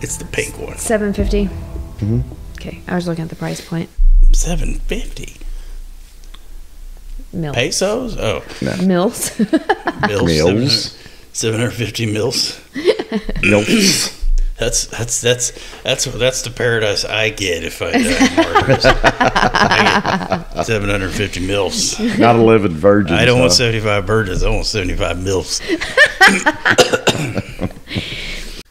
It's the pink one. $7.50. Okay, I was looking at the price point. $7.50. Mils. Pesos? Oh, No. Mils. mils. 750 mils. Mils. That's the paradise I get if I die martyrs. I get 750 mils. Not 11 virgins. I don't want 75 virgins. I want 75 mils.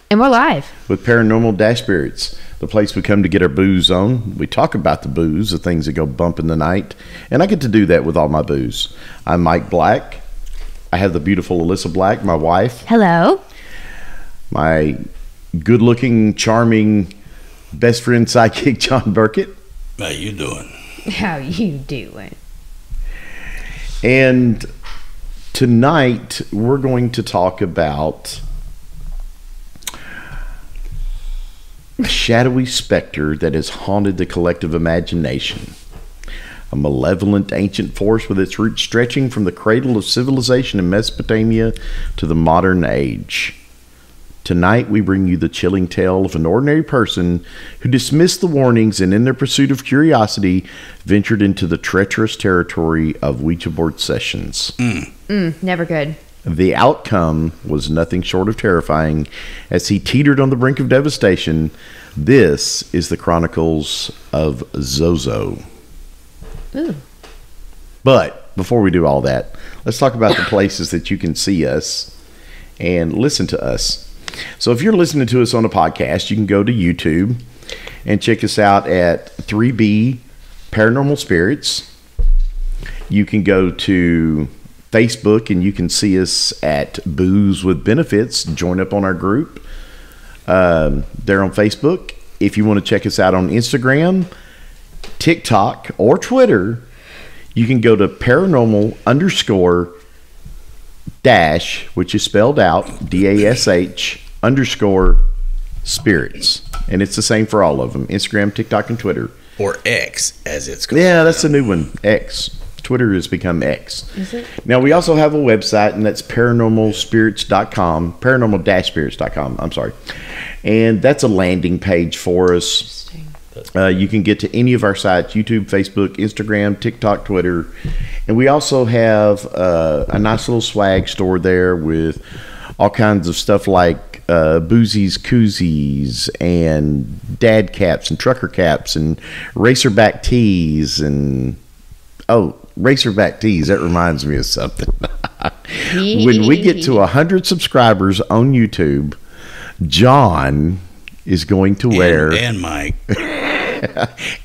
And we're live. With Paranormal-Spirits, the place we come to get our booze on. We talk about the booze, the things that go bump in the night. And I get to do that with all my booze. I'm Mike Black. I have the beautiful Alyssa Black, my wife. Hello. My good-looking, charming best friend sidekick, John Burkett. How you doing? How you doing? And tonight we're going to talk about a shadowy specter that has haunted the collective imagination. A malevolent ancient force with its roots stretching from the cradle of civilization in Mesopotamia to the modern age. Tonight we bring you the chilling tale of an ordinary person who dismissed the warnings and in their pursuit of curiosity ventured into the treacherous territory of Ouija board sessions. Never good. The outcome was nothing short of terrifying as he teetered on the brink of devastation. This is the Chronicles of Zozo. Ooh. But before we do all that, let's talk about the places that you can see us and listen to us. So if you're listening to us on a podcast, you can go to YouTube and check us out at 3B Paranormal-Spirits. You can go to Facebook and you can see us at Booze with Benefits. Join up on our group there on Facebook. If you want to check us out on Instagram, TikTok, or Twitter, you can go to paranormal_dash, which is spelled out DASH_spirits. And it's the same for all of them. Instagram, TikTok, and Twitter. Or X, as it's called. Yeah, that's a new one. X. Twitter has become X. Is it? Now, we also have a website, and that's paranormal-spirits.com, paranormal-spirits.com, I'm sorry. And that's a landing page for us. You can get to any of our sites, YouTube, Facebook, Instagram, TikTok, Twitter. And we also have a nice little swag store there with all kinds of stuff like boozies, koozies, and dad caps, and trucker caps, and racerback tees, and... Oh, racerback tees. That reminds me of something. When we get to 100 subscribers on YouTube, John is going to wear... And Mike.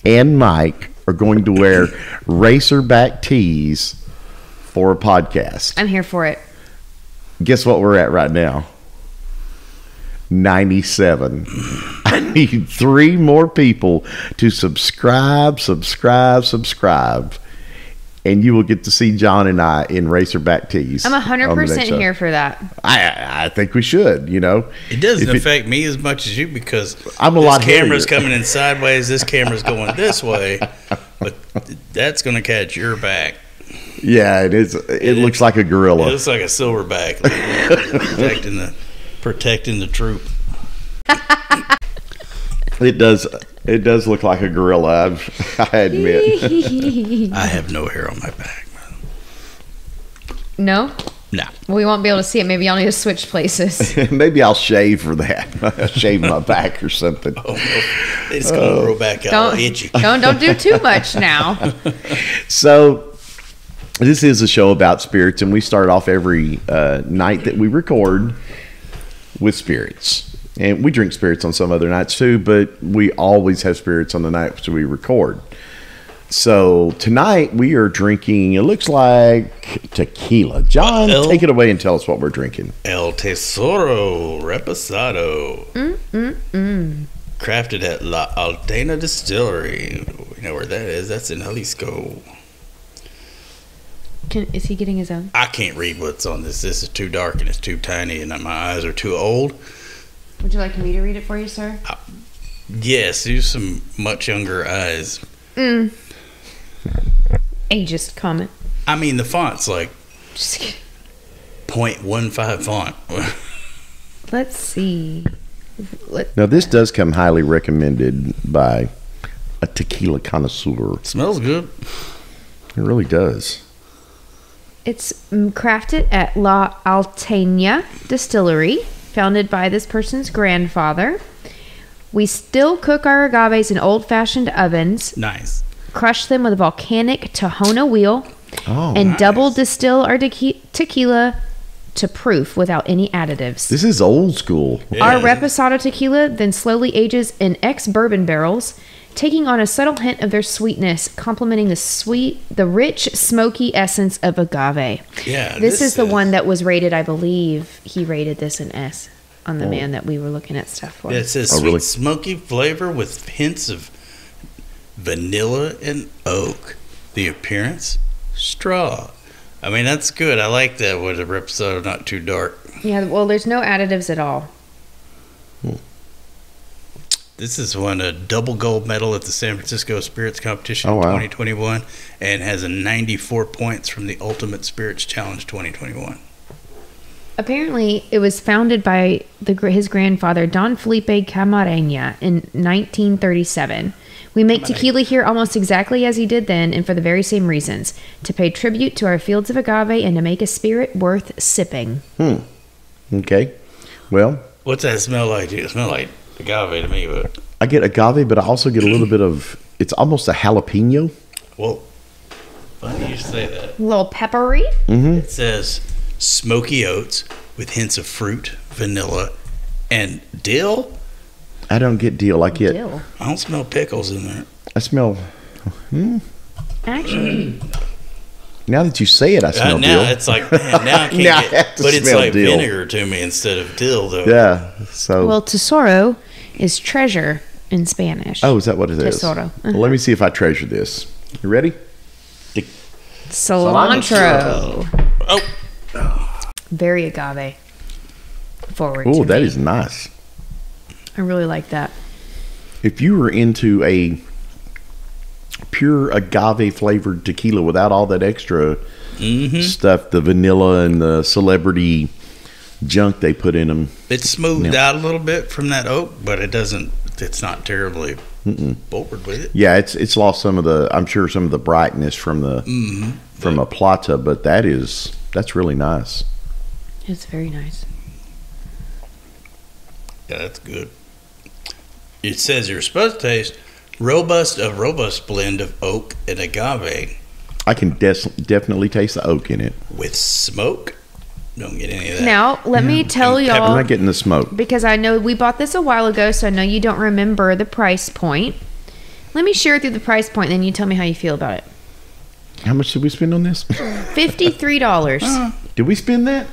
and Mike are going to wear racerback tees for a podcast. I'm here for it. Guess what we're at right now? 97. I need 3 more people to subscribe. And you will get to see John and I in racerback tees. I'm 100% here for that. I think we should, you know. It doesn't affect me as much as you because I'm a lot this camera's heavier. coming in sideways, this camera's going this way, but that's going to catch your back. Yeah, it is. It looks like a gorilla. It looks like a silverback protecting the troop. It does. It does look like a gorilla. I admit. I have no hair on my back. No? No. We won't be able to see it. Maybe I'll need to switch places. Maybe I'll shave for that. I'll shave my back or something. Oh, no. It's going to grow back out all itchy. Don't do too much now. So, this is a show about spirits, and we start off every night that we record with spirits. And we drink spirits on some other nights too, but we always have spirits on the nights we record. So tonight we are drinking, it looks like tequila. John, take it away and tell us what we're drinking. El Tesoro Reposado. Crafted at La Aldana Distillery. You know where that is? That's in Jalisco. Is he getting his own? I can't read what's on this. This is too dark and it's too tiny and my eyes are too old. Would you like me to read it for you, sir? Yes, you have some much younger eyes. Ageist comment. I mean, the font's like Just kidding. 0.15 font. Let's see. Now, this does come highly recommended by a tequila connoisseur. Smells good. It really does. It's crafted at La Alteña Distillery, founded by this person's grandfather. We still cook our agaves in old-fashioned ovens. Nice. Crush them with a volcanic Tahona wheel. Oh, and nice. double distill our tequila to proof without any additives. this is old school. Yeah. Our Reposado tequila then slowly ages in ex-bourbon barrels, taking on a subtle hint of their sweetness, complementing the rich, smoky essence of agave. Yeah. This is the one that was rated, I believe, he rated this an S on the man that we were looking at stuff for. It says Oh, sweet, really? smoky flavor with hints of vanilla and oak. The appearance, straw. I mean, that's good. I like that with a Reposado, not too dark. Yeah, well, there's no additives at all. This is won a double gold medal at the San Francisco Spirits Competition Oh, wow. 2021 and has a 94 points from the Ultimate Spirits Challenge 2021. Apparently, it was founded by his grandfather, Don Felipe Camarena, in 1937. We make tequila here almost exactly as he did then, and for the very same reasons: to pay tribute to our fields of agave and to make a spirit worth sipping. Okay. Well, What's that smell like? Dude? It smells like agave to me, but I get agave, but I also get a little bit of, it's almost a jalapeno. well, funny you say that. A little peppery. It says smoky oats with hints of fruit, vanilla, and dill. I don't get dill. I get, Dill. I don't smell pickles in there. I smell, Actually, now that you say it, I smell Now dill. it's like, man, now I can't Now I get, have to but it's smell like dill. vinegar to me instead of dill, though. Yeah. So, well, tesoro is treasure in Spanish. oh, is that what it is? Tesoro. Well, let me see if I treasure this. You ready? Cilantro. Oh, Very agave. Forward. Oh, to that me. is nice. I really like that. If you were into a pure agave flavored tequila without all that extra stuff, the vanilla and the celebrity junk they put in them, it's smoothed Yeah. out a little bit from that oak, but it doesn't. It's not terribly forward with it. yeah, it's lost some of the, I'm sure, some of the brightness from the from a plata, but that's really nice. It's very nice. Yeah, that's good. It says you're supposed to taste a robust blend of oak and agave I can definitely taste the oak in it. with smoke. Don't get any of that. Now, let me tell And I'm y'all, not getting the smoke. because I know we bought this a while ago, so I know you don't remember the price point. Let me share with you the price point, then you tell me how you feel about it. How much did we spend on this? $53. Did we spend that?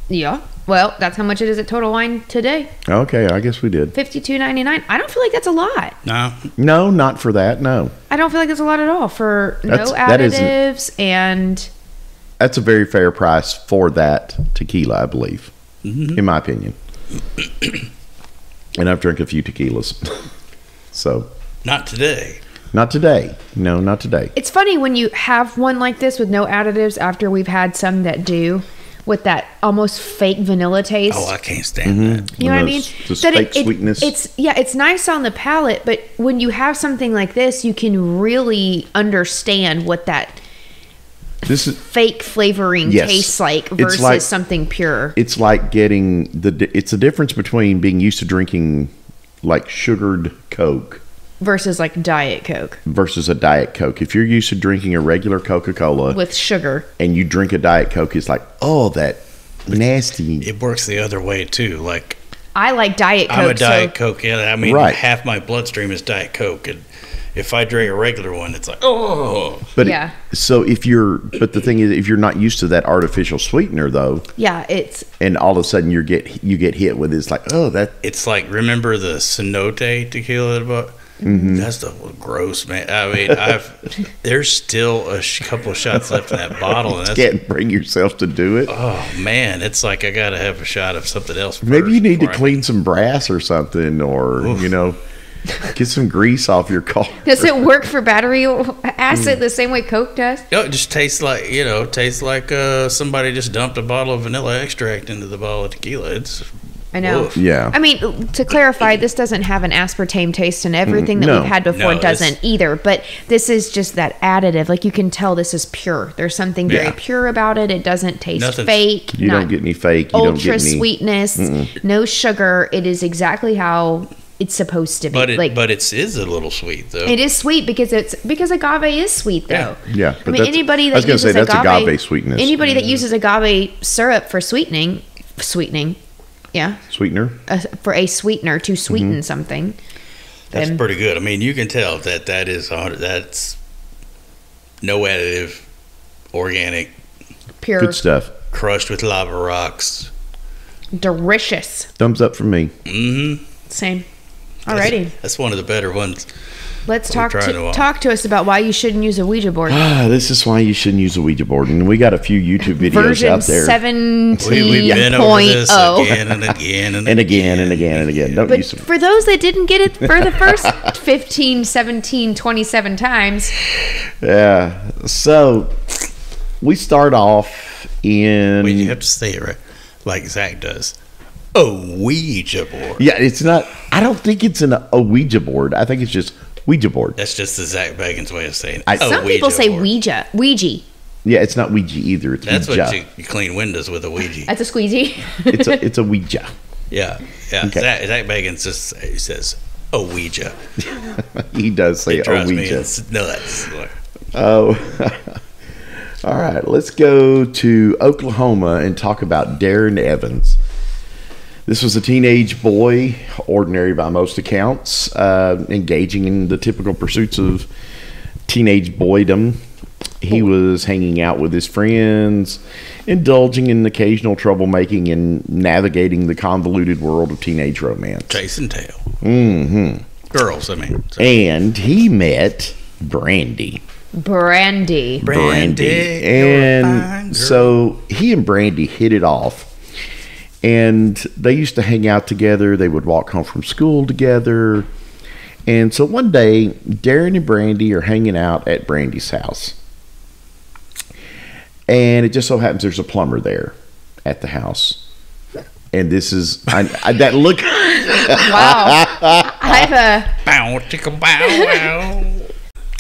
Yeah. Well, that's how much it is at Total Wine today. Okay, I guess we did. $52.99. I don't feel like that's a lot. No, No, not for that. No, I don't feel like that's a lot at all for no That isn't- additives and that's a very fair price for that tequila, I believe, in my opinion. And I've drank a few tequilas, so not today. not today. No, not today. it's funny when you have one like this with no additives after we've had some that do with that almost fake vanilla taste. Oh, I can't stand that. You know what I mean? The That fake sweetness. It's nice on the palate, but when you have something like this, you can really understand what that This is. fake flavoring Yes. tastes like It's versus like- something pure. It's like getting it's the difference between being used to drinking like sugared Coke Versus like Diet Coke versus a Diet Coke. If you're used to drinking a regular Coca-Cola with sugar. and you drink a Diet Coke, it's like, oh, that nasty. It works the other way too. Like I like Diet Coke. I'm a Diet so Coke. Yeah, I mean, Right. half my bloodstream is Diet Coke, and if I drink a regular one, it's like, oh, But Yeah. but the thing is, if you're not used to that artificial sweetener though, yeah, it's and all of a sudden you get hit with it, it's like, oh, that it's like, remember the Cenote tequila? But that's the gross, man. I mean, there's still a couple of shots left in that bottle, and that's, can't bring yourself to do it. oh man, it's like I gotta have a shot of something else. Maybe you need to first clean some brass or something, or get some grease off your car. does it work for battery acid the same way Coke does? No, it just tastes like somebody just dumped a bottle of vanilla extract into the bottle of tequila. It's I know. Oof. Yeah. I mean, to clarify, this doesn't have an aspartame taste, and everything that No. we've had before No, doesn't either. But this is just that additive. Like, you can tell this is pure. There's something very Yeah. pure about it. It doesn't taste Nothing's- fake. You don't get any fake. You don't ultra get any sweetness. No sugar. It is exactly how it's supposed to be. But it is a little sweet though. It is sweet because agave is sweet though. Yeah, I but mean, that's- anybody I that was gonna uses say, that's agave sweetness. Anybody that uses agave syrup for sweetening, yeah, sweetener. For a sweetener to sweeten something. That's then pretty good. I mean, you can tell that is 100. That's no additive, organic, pure, Good stuff. crushed with lava rocks. delicious. Thumbs up from me. Same. Alrighty, That's one of the better ones. let's we've tried a while. talk to us about why you shouldn't use a Ouija board. This is why you shouldn't use a Ouija board. And we got a few YouTube videos Version out there. 17.0. We've been over this again and again and And again and again and again. Don't But use them. for those that didn't get it for the first 15, 17, 27 times, Yeah. So we start off in. Wait, you have to say it right, like Zach does. A Ouija board. Yeah, it's not. I don't think it's a Ouija board. I think it's just Ouija board. That's just the Zach Bagans way of saying it. I- A some people Ouija say board. Ouija. Yeah, it's not Ouija either. It's That's Ouija. what you clean windows with a Ouija. That's a squeezy. It's a Ouija. Yeah. Okay. Zach Bagans just he says a Ouija. He does say It a drives me Ouija. nuts. Oh. All right, let's go to Oklahoma and talk about Darren Evans. This was a teenage boy, ordinary by most accounts, engaging in the typical pursuits of teenage boydom. He was hanging out with his friends, indulging in occasional troublemaking and navigating the convoluted world of teenage romance. Chase and tail. Mm-hmm. Girls, I mean. So. And he met Brandy. Brandy. Brandy, you're a fine And girl. so he and Brandy hit it off. And they used to hang out together. They would walk home from school together. And so one day, Darren and Brandy are hanging out at Brandy's house. And it just so happens there's a plumber there at the house. And this is that look. Wow. I have a. Bow, chicka, bow, wow.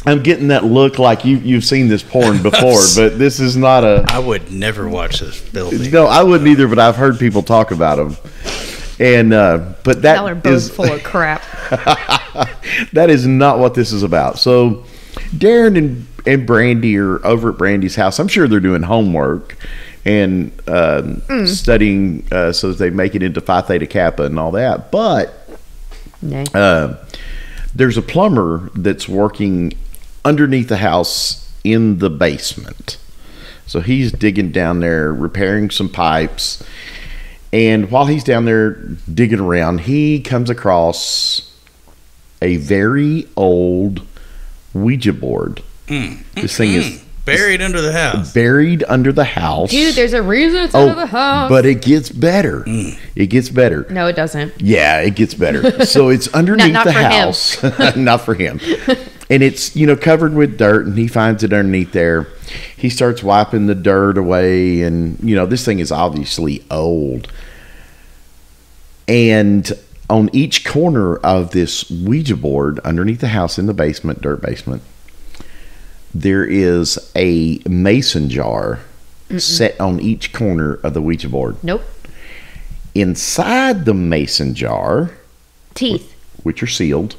I'm getting that look like you've seen this porn before, but this is not a. I would never watch this filthy. No, I wouldn't either, but I've heard people talk about them. And but that Y'all are both is full of crap. that is not what this is about. So Darren and Brandy are over at Brandy's house. I'm sure they're doing homework and studying so that they make it into Phi Theta Kappa and all that. But Nay. there's a plumber that's working underneath the house in the basement. So he's digging down there, repairing some pipes. And while he's down there digging around, he comes across a very old Ouija board. This thing is Buried under the house. buried under the house. Dude, there's a reason it's out of the house. But it gets better. It gets better. No, it doesn't. Yeah, it gets better. So it's underneath Not the for him. house. Not for him. And it's, covered with dirt, and he finds it underneath there. He starts wiping the dirt away, and, this thing is obviously old. And on each corner of this Ouija board underneath the house in the basement, dirt basement, there is a mason jar set on each corner of the Ouija board. Nope. Inside the mason jar, Teeth. which are sealed,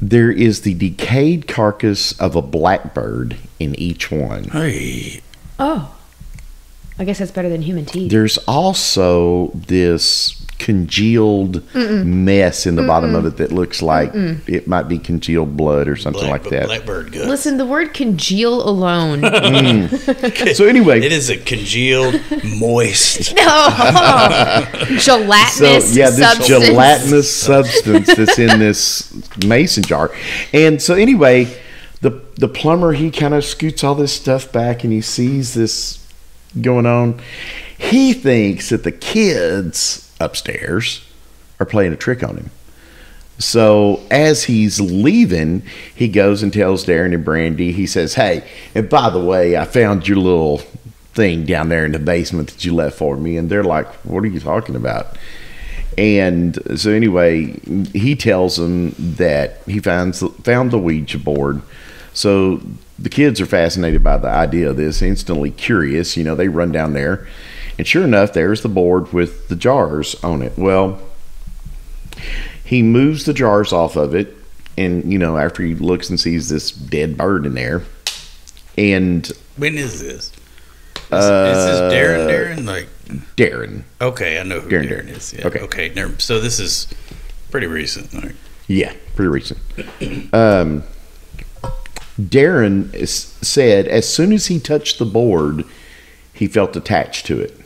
there is the decayed carcass of a blackbird in each one. Hey. Oh. I guess that's better than human teeth. There's also this congealed mess in the bottom of it that looks like it might be congealed blood or something like that. Blackbird guts. Listen, the word congeal alone. So anyway, It is a congealed, moist. Gelatinous so yeah, this substance. gelatinous substance that's in this mason jar. And so anyway, the plumber, he kind of scoots all this stuff back and he sees this going on. He thinks that the kids upstairs are playing a trick on him. So as he's leaving, he goes and tells Darren and Brandy, he says, "Hey, and by the way, I found your little thing down there in the basement that you left for me. And they're like, what are you talking about? And so anyway, he tells them that he found the Ouija board. So the kids are fascinated by the idea of this, instantly curious. They run down there, and sure enough, there's the board with the jars on it. Well, he moves the jars off of it, and after he looks and sees this dead bird in there. And when is this? Is this Darren? Like Darren. Okay, I know who Darren is. Yeah. Okay. So this is pretty recent. Like. Yeah, pretty recent. Darren said as soon as he touched the board, he felt attached to it.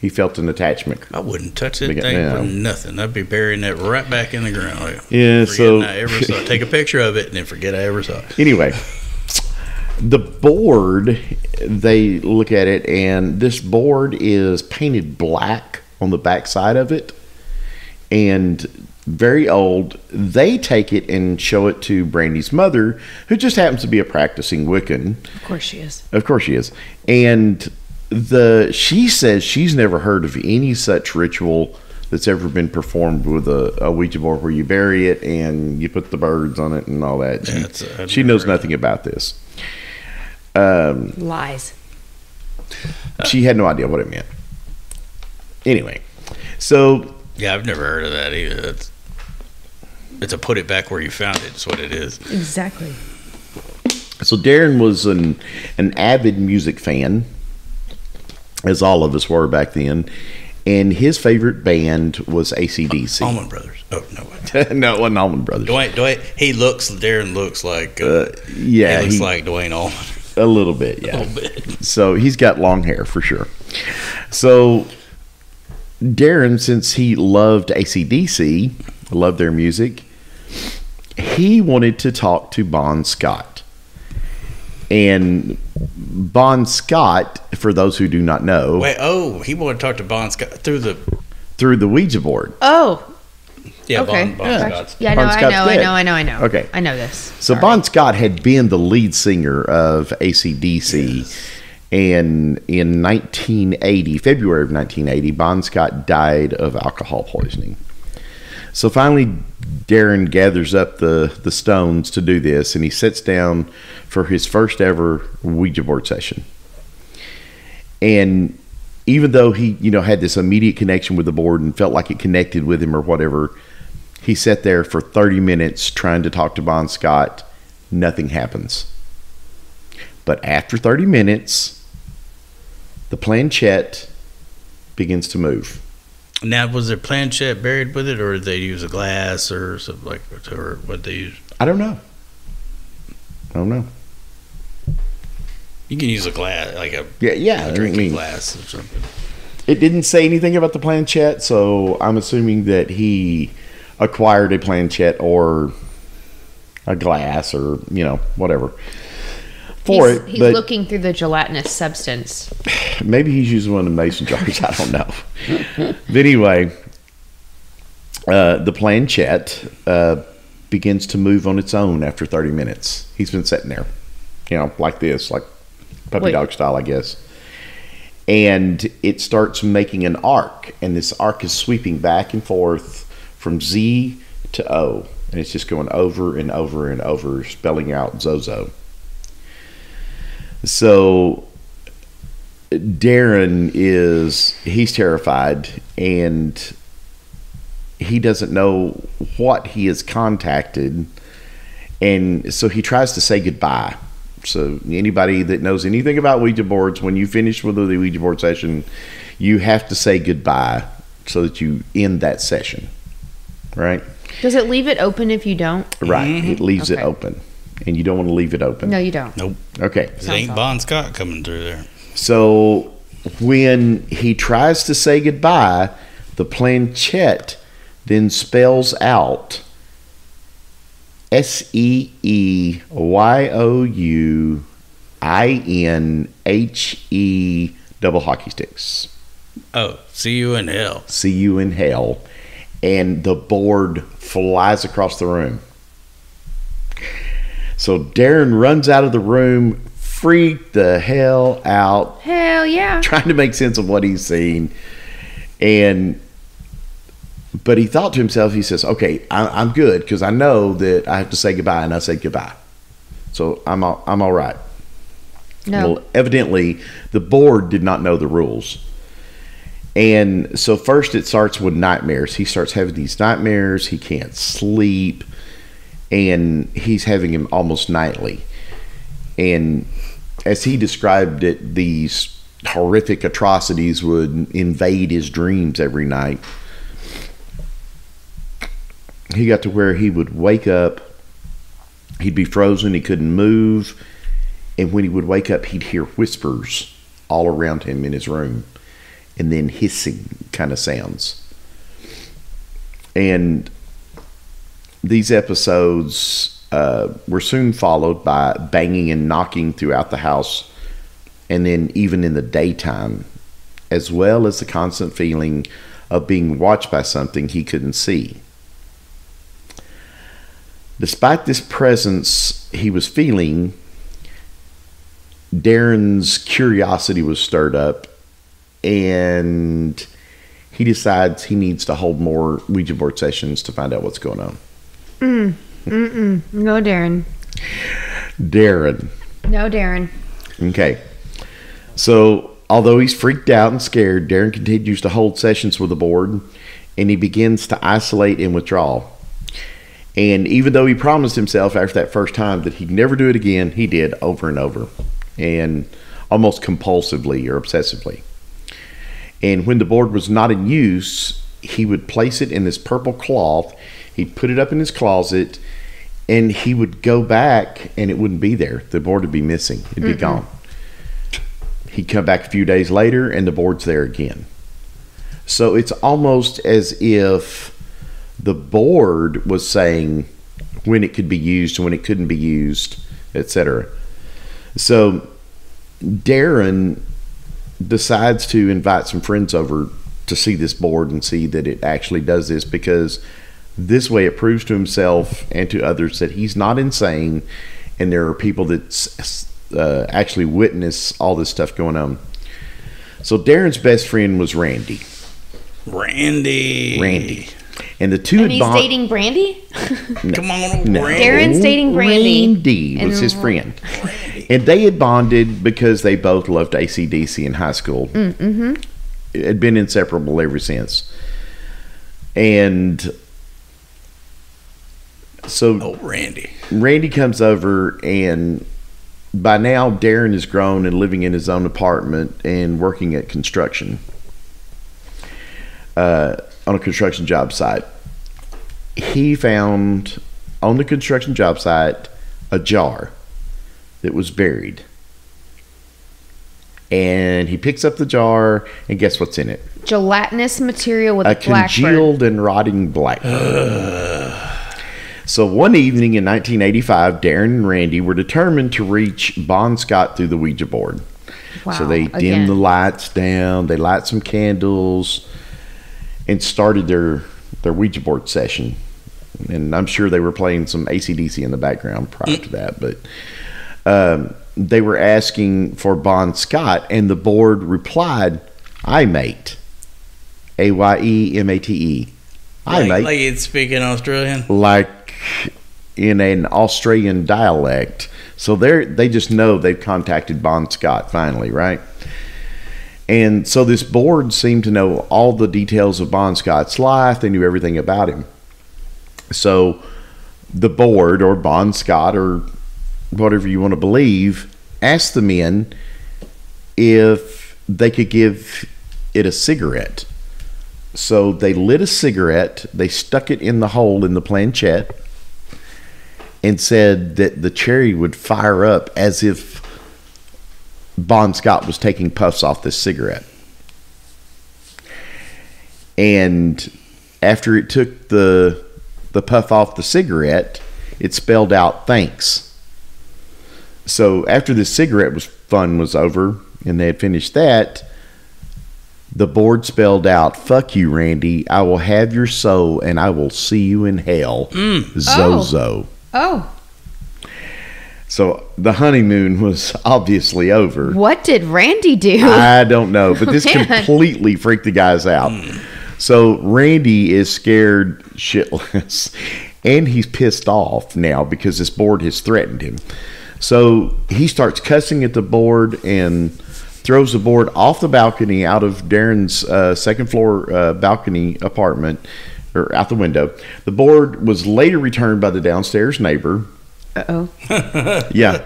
He felt an attachment. I wouldn't touch that thing for nothing. I'd be burying that right back in the ground. Like, yeah, so I ever saw it. Take a picture of it and then forget I ever saw it. Anyway, the board, they look at it, and this board is painted black on the back side of it, and very old. They take it and show it to Brandy's mother, who just happens to be a practicing Wiccan. Of course she is. Of course she is. And she says she's never heard of any such ritual that's ever been performed with a Ouija board where you bury it and you put the birds on it and all that. She knows nothing about this. Lies. She had no idea what it meant. Anyway, so yeah, I've never heard of that either. It's a put it back where you found it. It's what it is. Exactly. So Darren was an avid music fan, as all of us were back then, and his favorite band was AC/DC. Allman Brothers. Oh no, no, it wasn't Allman Brothers. Darren looks like he looks like Dwayne Allman. A little bit, yeah. A little bit. So he's got long hair for sure. So Darren, since he loved AC/DC, loved their music, he wanted to talk to Bon Scott. And Bon Scott, for those who do not know, he wanted to talk to Bon Scott through the Ouija board. Oh, yeah, okay. Bon Scott's. Yeah, Bon Scott's I know. Okay, I know this. So Bon Scott had been the lead singer of AC/DC. Yes. And in February of 1980, Bon Scott died of alcohol poisoning. So finally, Darren gathers up the stones to do this, and he sits down for his first ever Ouija board session. And even though he, had this immediate connection with the board and felt like it connected with him or whatever, he sat there for 30 minutes trying to talk to Bon Scott. Nothing happens. But after 30 minutes, the planchette begins to move. Now, was their planchette buried with it, or did they use a glass or something like that, or what they use? I don't know. You can use a glass, like a drinking glass or something. It didn't say anything about the planchette, so I'm assuming that he acquired a planchette or a glass or whatever. He's looking through the gelatinous substance. Maybe he's using one of the mason jars. I don't know. But anyway, the planchette begins to move on its own after 30 minutes. He's been sitting there, like this, like puppy dog style, I guess. And it starts making an arc, and this arc is sweeping back and forth from Z to O, and it's just going over and over and over, spelling out Zozo. So Darren he's terrified, and he doesn't know what he has contacted, and so he tries to say goodbye. So anybody that knows anything about Ouija boards, when you finish with the Ouija board session, you have to say goodbye so that you end that session, right? Does it leave it open if you don't? Right, it leaves it open. And you don't want to leave it open. No, you don't. Nope. Okay. It ain't Bon Scott coming through there. So when he tries to say goodbye, the planchette then spells out SEEYOUINHE double hockey sticks. Oh, see you in hell. See you in hell. And the board flies across the room. So Darren runs out of the room, freaked the hell out. Hell yeah. Trying to make sense of what he's seen. But he thought to himself, he says, okay, I'm good because I know that I have to say goodbye, and I said goodbye. So I'm all right. No. Well, evidently, the board did not know the rules. And so first it starts with nightmares. He starts having these nightmares. He can't sleep. And he's having them almost nightly. And as he described it, these horrific atrocities would invade his dreams every night. He got to where he would wake up, he'd be frozen, he couldn't move, and when he would wake up, he'd hear whispers all around him in his room, and then hissing kind of sounds. And these episodes were soon followed by banging and knocking throughout the house, and then even in the daytime, as well as the constant feeling of being watched by something he couldn't see. Despite this presence he was feeling, Darren's curiosity was stirred up, and he decides he needs to hold more Ouija board sessions to find out what's going on. No, Darren. Darren. No, Darren. Okay. So, although he's freaked out and scared, Darren continues to hold sessions with the board, and he begins to isolate and withdraw. And even though he promised himself after that first time that he'd never do it again, he did over and over, and almost compulsively or obsessively. And when the board was not in use, he would place it in this purple cloth. He'd put it up in his closet, and he would go back, and it wouldn't be there. The board would be missing. It'd be gone. He'd come back a few days later, and the board's there again. So it's almost as if the board was saying when it could be used, when it couldn't be used, etc. So Darren decides to invite some friends over to see this board and see that it actually does this, because this way it proves to himself and to others that he's not insane, and there are people that actually witness all this stuff going on. So Darren's best friend was Randy. And the two And he's dating Brandy? Come on, No. Randy. Darren's dating Brandy. Randy was his friend. And they had bonded because they both loved AC/DC in high school. It had been inseparable ever since. And so Randy comes over, and by now Darren is grown and living in his own apartment and working at construction. On a construction job site. He found on the construction job site a jar that was buried. And he picks up the jar, and guess what's in it? Gelatinous material with a blackbird. congealed and rotting blackbird. So one evening in 1985, Darren and Randy were determined to reach Bon Scott through the Ouija board. Wow, So they dim the lights down, they light some candles, and started their Ouija board session. And I'm sure they were playing some AC/DC in the background prior to that. But they were asking for Bon Scott, and the board replied, "I mate." AYEMATE. I mate. Like it's speaking Australian? Like in an Australian dialect. So they just know they've contacted Bon Scott finally, right? And so this board seemed to know all the details of Bon Scott's life. They knew everything about him. So the board, or Bon Scott, or whatever you want to believe, asked the men if they could give it a cigarette. So they lit a cigarette, they stuck it in the hole in the planchette, and said that the cherry would fire up as if Bon Scott was taking puffs off this cigarette. And after it took the puff off the cigarette, it spelled out thanks. So after the cigarette fun was over and they had finished that, the board spelled out, "Fuck you, Randy. I will have your soul and I will see you in hell. Zozo." Oh. So the honeymoon was obviously over. What did Randy do? I don't know, but this Man. completely freaked the guys out. So Randy is scared shitless, and he's pissed off now because this board has threatened him. So he starts cussing at the board and throws the board off the balcony out of Darren's second floor balcony apartment, or out the window. The board was later returned by the downstairs neighbor. Uh-oh. Yeah.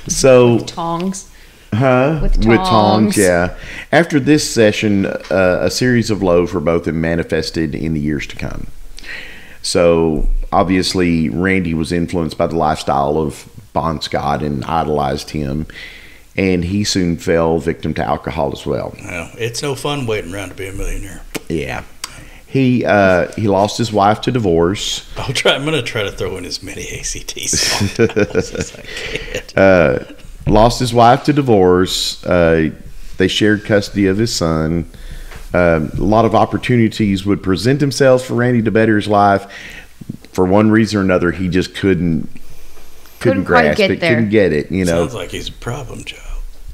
So Tongs. With tongs, yeah. After this session, a series of lows for both them manifested in the years to come. So obviously, Randy was influenced by the lifestyle of Bon Scott and idolized him, and he soon fell victim to alcohol as well. Well, it's no fun waiting around to be a millionaire. Yeah. He lost his wife to divorce. I'm going to try to throw in as many ACT songs as I can. Lost his wife to divorce. They shared custody of his son. A lot of opportunities would present themselves for Randy to better his life. For one reason or another, he just couldn't grasp it, couldn't get it. You know, sounds like he's a problem, Joe.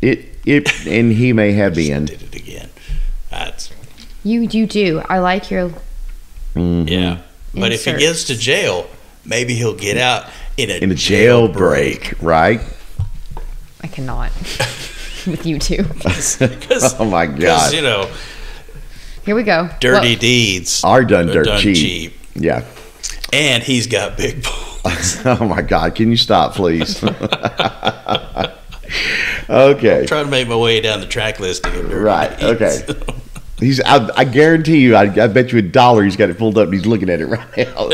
And he may have been. Did it again. That's You do. I like your... yeah. But if he gets to jail, maybe he'll get out in a jailbreak, right? I cannot. With you two. Oh my God. Because, you know, Here we go. dirty deeds are done dirt cheap. Yeah. And he's got big balls. Oh my God. Can you stop, please? Okay. I'm trying to make my way down the track listing of dirty Right. deeds. Okay. I guarantee you, I bet you $1 he's got it pulled up and he's looking at it right now.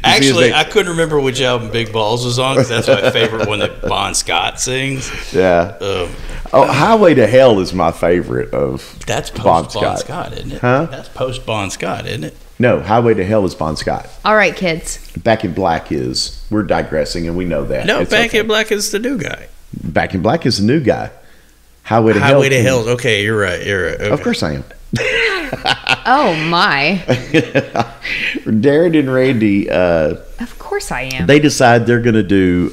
Actually, I couldn't remember which album Big Balls was on because that's my favorite one that Bon Scott sings. Yeah. Highway to Hell is my favorite of That's post Bon Scott, isn't it? Huh? That's post Bon Scott, isn't it? No, Highway to Hell is Bon Scott. All right, kids. Back in Black is. We're digressing, and we know that. No, It's Back okay. in Black is the new guy. Back in Black is the new guy. Highway to Hell. Okay, you're right. Okay. Of course I am. Oh, my. Darren and Randy, Of course I am. they decide they're going to do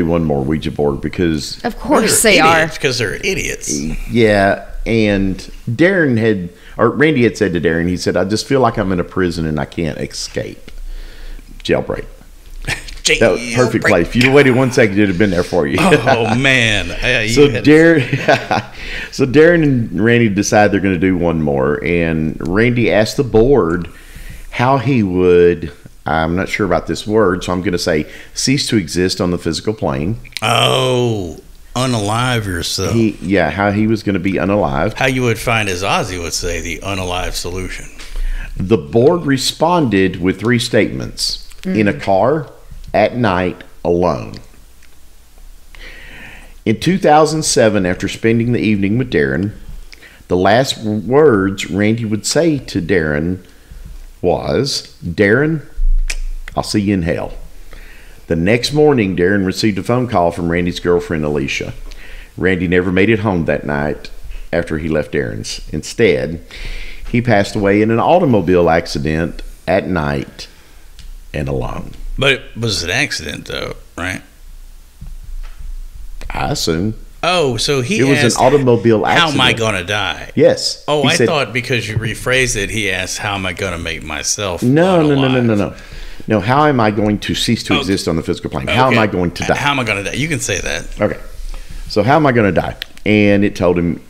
one more Ouija board because Of course they are. Because they're idiots. yeah, and Randy had said to Darren, he said, I just feel like I'm in a prison and I can't escape. Jailbreak. That was perfect play. If you'd have waited 1 second, it'd have been there for you. Oh man! So Darren and Randy decide they're going to do one more, and Randy asked the board how he would. I'm not sure about this word, so I'm going to say cease to exist on the physical plane. Oh, unalive yourself. How he was going to be unalive. How you would find, as Ozzy would say, the unalive solution. The board responded with 3 statements: in a car, at night, alone. In 2007, after spending the evening with Darren, the last words Randy would say to Darren was, Darren, I'll see you in hell. The next morning, Darren received a phone call from Randy's girlfriend, Alicia. Randy never made it home that night after he left Darren's. Instead, he passed away in an automobile accident at night and alone. But it was an accident, though, right? I assume. Oh, so it was an automobile accident. How am I going to die? Yes. Oh, I thought because you rephrased it, he asked, how am I going to make myself No. unalive? No, how am I going to cease to exist on the physical plane? How am I going to die? How am I going to die? You can say that. Okay. So how am I going to die? And it told him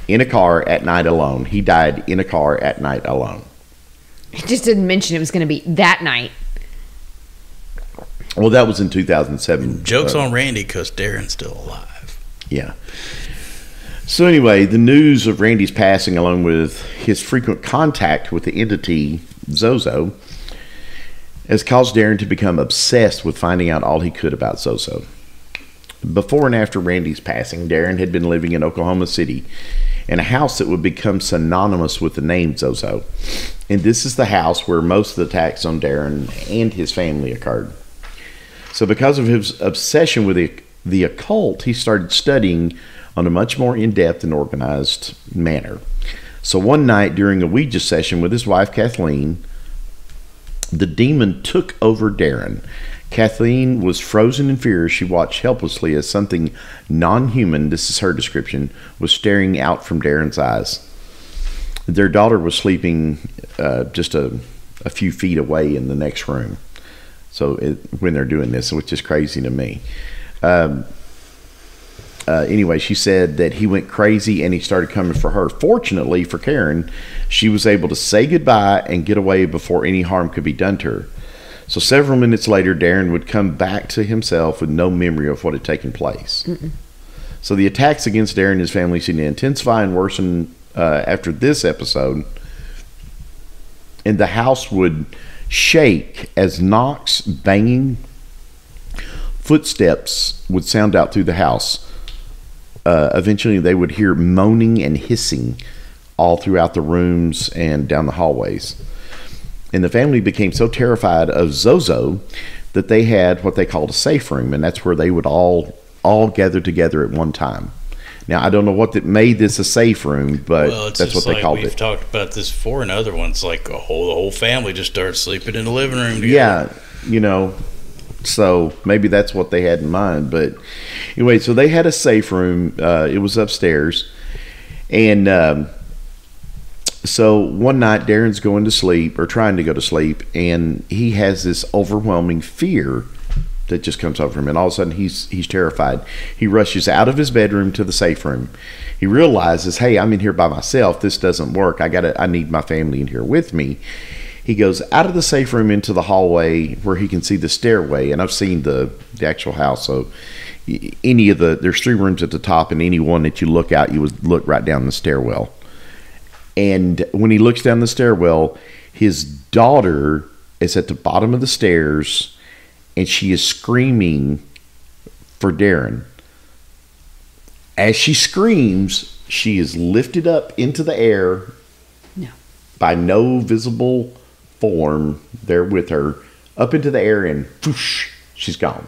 in a car at night alone. He died in a car at night alone. It just didn't mention it was going to be that night. Well, that was in 2007. Joke's on Randy because Darren's still alive. Yeah. So anyway, the news of Randy's passing, along with his frequent contact with the entity Zozo, has caused Darren to become obsessed with finding out all he could about Zozo. Before and after Randy's passing, Darren had been living in Oklahoma City in a house that would become synonymous with the name Zozo. And this is the house where most of the attacks on Darren and his family occurred. So because of his obsession with the occult, he started studying on a much more in-depth and organized manner. So one night during a Ouija session with his wife, Kathleen, The demon took over Darren. Kathleen was frozen in fear as she watched helplessly as something non-human, this is her description, was staring out from Darren's eyes. Their daughter was sleeping just a few feet away in the next room. So when they're doing this, which is crazy to me. Anyway, she said that he went crazy and he started coming for her. Fortunately for Karen, she was able to say goodbye and get away before any harm could be done to her. So several minutes later, Darren would come back to himself with no memory of what had taken place. Mm-mm. So the attacks against Darren and his family seemed to intensify and worsen after this episode. And the house would shake as knocks, banging, footsteps would sound out through the house. Eventually, they would hear moaning and hissing all throughout the rooms and down the hallways. And the family became so terrified of Zozo that they had what they called a safe room, and that's where they would all gather together at one time. Now, I don't know what that made this a safe room, but that's what they called it. We've talked about this before in other ones, like the whole family just started sleeping in the living room together. Yeah, you know, so maybe that's what they had in mind. But anyway, so they had a safe room. It was upstairs. And so one night, Darren's going to sleep, or trying to go to sleep, and he has this overwhelming fear that just comes over him, and all of a sudden he's terrified. He rushes out of his bedroom to the safe room. He realizes, hey, I'm in here by myself. This doesn't work. I need my family in here with me. He goes out of the safe room into the hallway where he can see the stairway, and I've seen the actual house. So there's 3 rooms at the top, and any one that you look out, you would look right down the stairwell. And when he looks down the stairwell, his daughter is at the bottom of the stairs, and she is screaming for Darren. As she screams, she is lifted up into the air by no visible form there with her, up into the air, and whoosh, she's gone.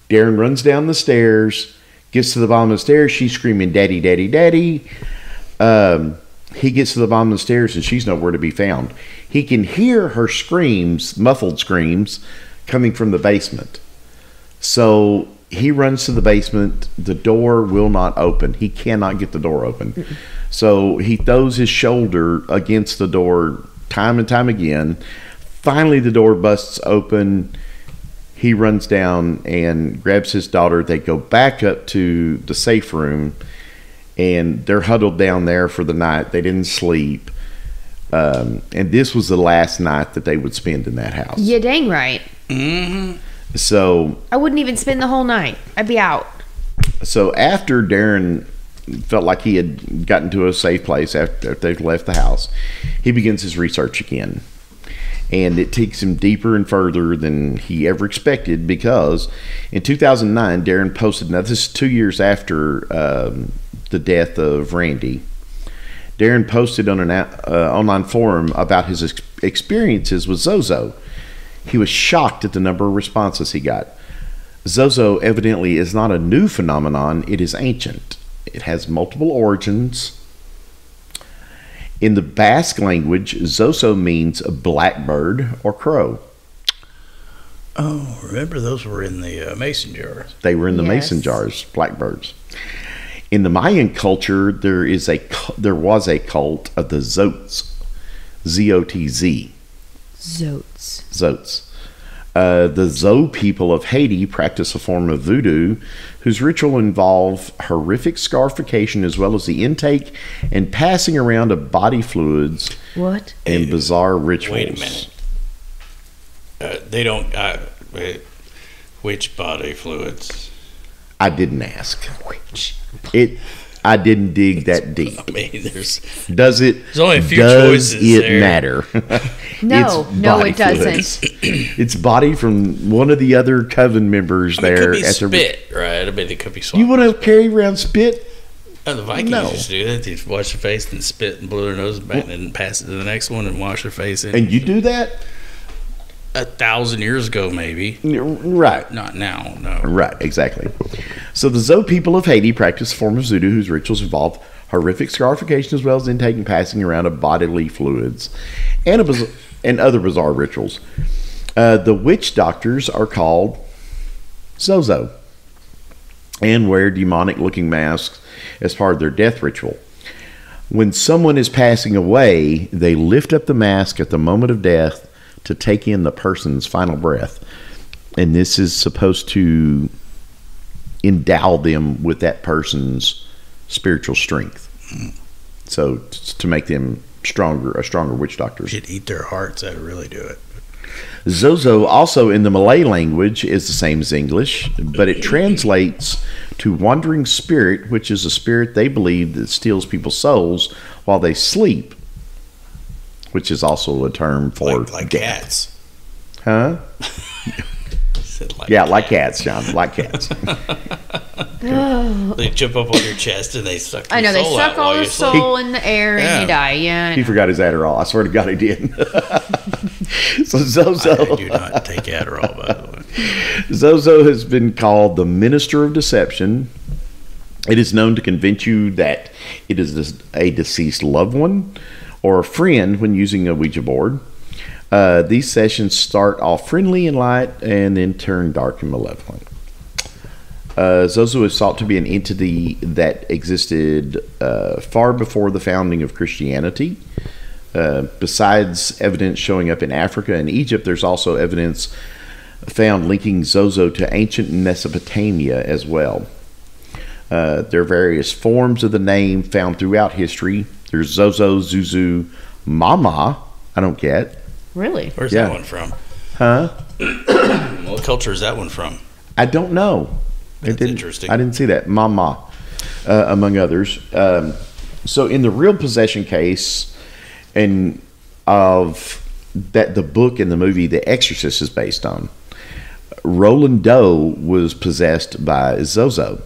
Darren runs down the stairs, gets to the bottom of the stairs. She's screaming, "Daddy, Daddy, Daddy." He gets to the bottom of the stairs, and she's nowhere to be found. He can hear her screams, muffled screams, coming from the basement. So he runs to the basement. The door will not open. He cannot get the door open. Mm-mm. So he throws his shoulder against the door time and time again. Finally, the door busts open. He runs down and grabs his daughter. They go back up to the safe room, and they're huddled down there for the night. They didn't sleep. And this was the last night that they would spend in that house. Yeah, dang right. Mm-hmm. So I wouldn't even spend the whole night. I'd be out. So after Darren felt like he had gotten to a safe place after they've left the house, he begins his research again. And it takes him deeper and further than he ever expected, because in 2009, Darren posted, now this is 2 years after the death of Randy. Darren posted on an online forum about his experiences with Zozo. He was shocked at the number of responses he got. Zozo evidently is not a new phenomenon, it is ancient. It has multiple origins. In the Basque language, Zozo means a blackbird or crow. Oh, remember those were in the mason jars. They were in the mason jars, blackbirds. In the Mayan culture, there was a cult of the Zots, Z-O-T-Z. Zots. The Zo people of Haiti practice a form of voodoo whose ritual involve horrific scarification as well as the intake and passing around of body fluids. What? And bizarre rituals. Wait a minute. They don't. Which body fluids? I didn't ask. I didn't dig that deep. I mean, there's only a few choices it there. Matter? No, it doesn't. It's body from one of the other coven members there. It could be spit, right? I mean, it could be swamp. You want to carry around spit? Oh, the Vikings used to do that. They'd wash their face and spit and blow their nose back and then pass it to the next one and wash their face in. And you do that? 1,000 years ago, maybe. Right. Not now, no. Right, exactly. So the Zo people of Haiti practice a form of voodoo whose rituals involve horrific scarification as well as intake and passing around of bodily fluids and and other bizarre rituals. The witch doctors are called Zozo and wear demonic-looking masks as part of their death ritual. When someone is passing away, they lift up the mask at the moment of death to take in the person's final breath. And this is supposed to endow them with that person's spiritual strength. So to make them a stronger witch doctor. Should eat their hearts. That'd really do it. Zozo, also in the Malay language, is the same as English, but it translates to wandering spirit, which is a spirit they believe that steals people's souls while they sleep, which is also a term for like death. cats. Huh? Like cats, John. Like cats. Oh. They jump up on your chest and they suck your I know, they soul suck out all while the you sleep. soul in the air and you die. Yeah. He forgot his Adderall. I swear to God he did. So Zozo. I do not take Adderall, by the way. Zozo has been called the minister of deception. It is known to convince you that it is a deceased loved one or a friend when using a Ouija board. These sessions start off friendly and light and then turn dark and malevolent. Zozo is thought to be an entity that existed far before the founding of Christianity. Besides evidence showing up in Africa and Egypt, there's also evidence found linking Zozo to ancient Mesopotamia as well. There are various forms of the name found throughout history. There's Zozo, Zuzu, Mama. I don't get. Really? Where's that one from? Huh? What culture is that one from? I don't know. That's interesting. I didn't see that. Mama, among others. So in the real possession case, and of that the book and the movie The Exorcist is based on, Roland Doe was possessed by Zozo.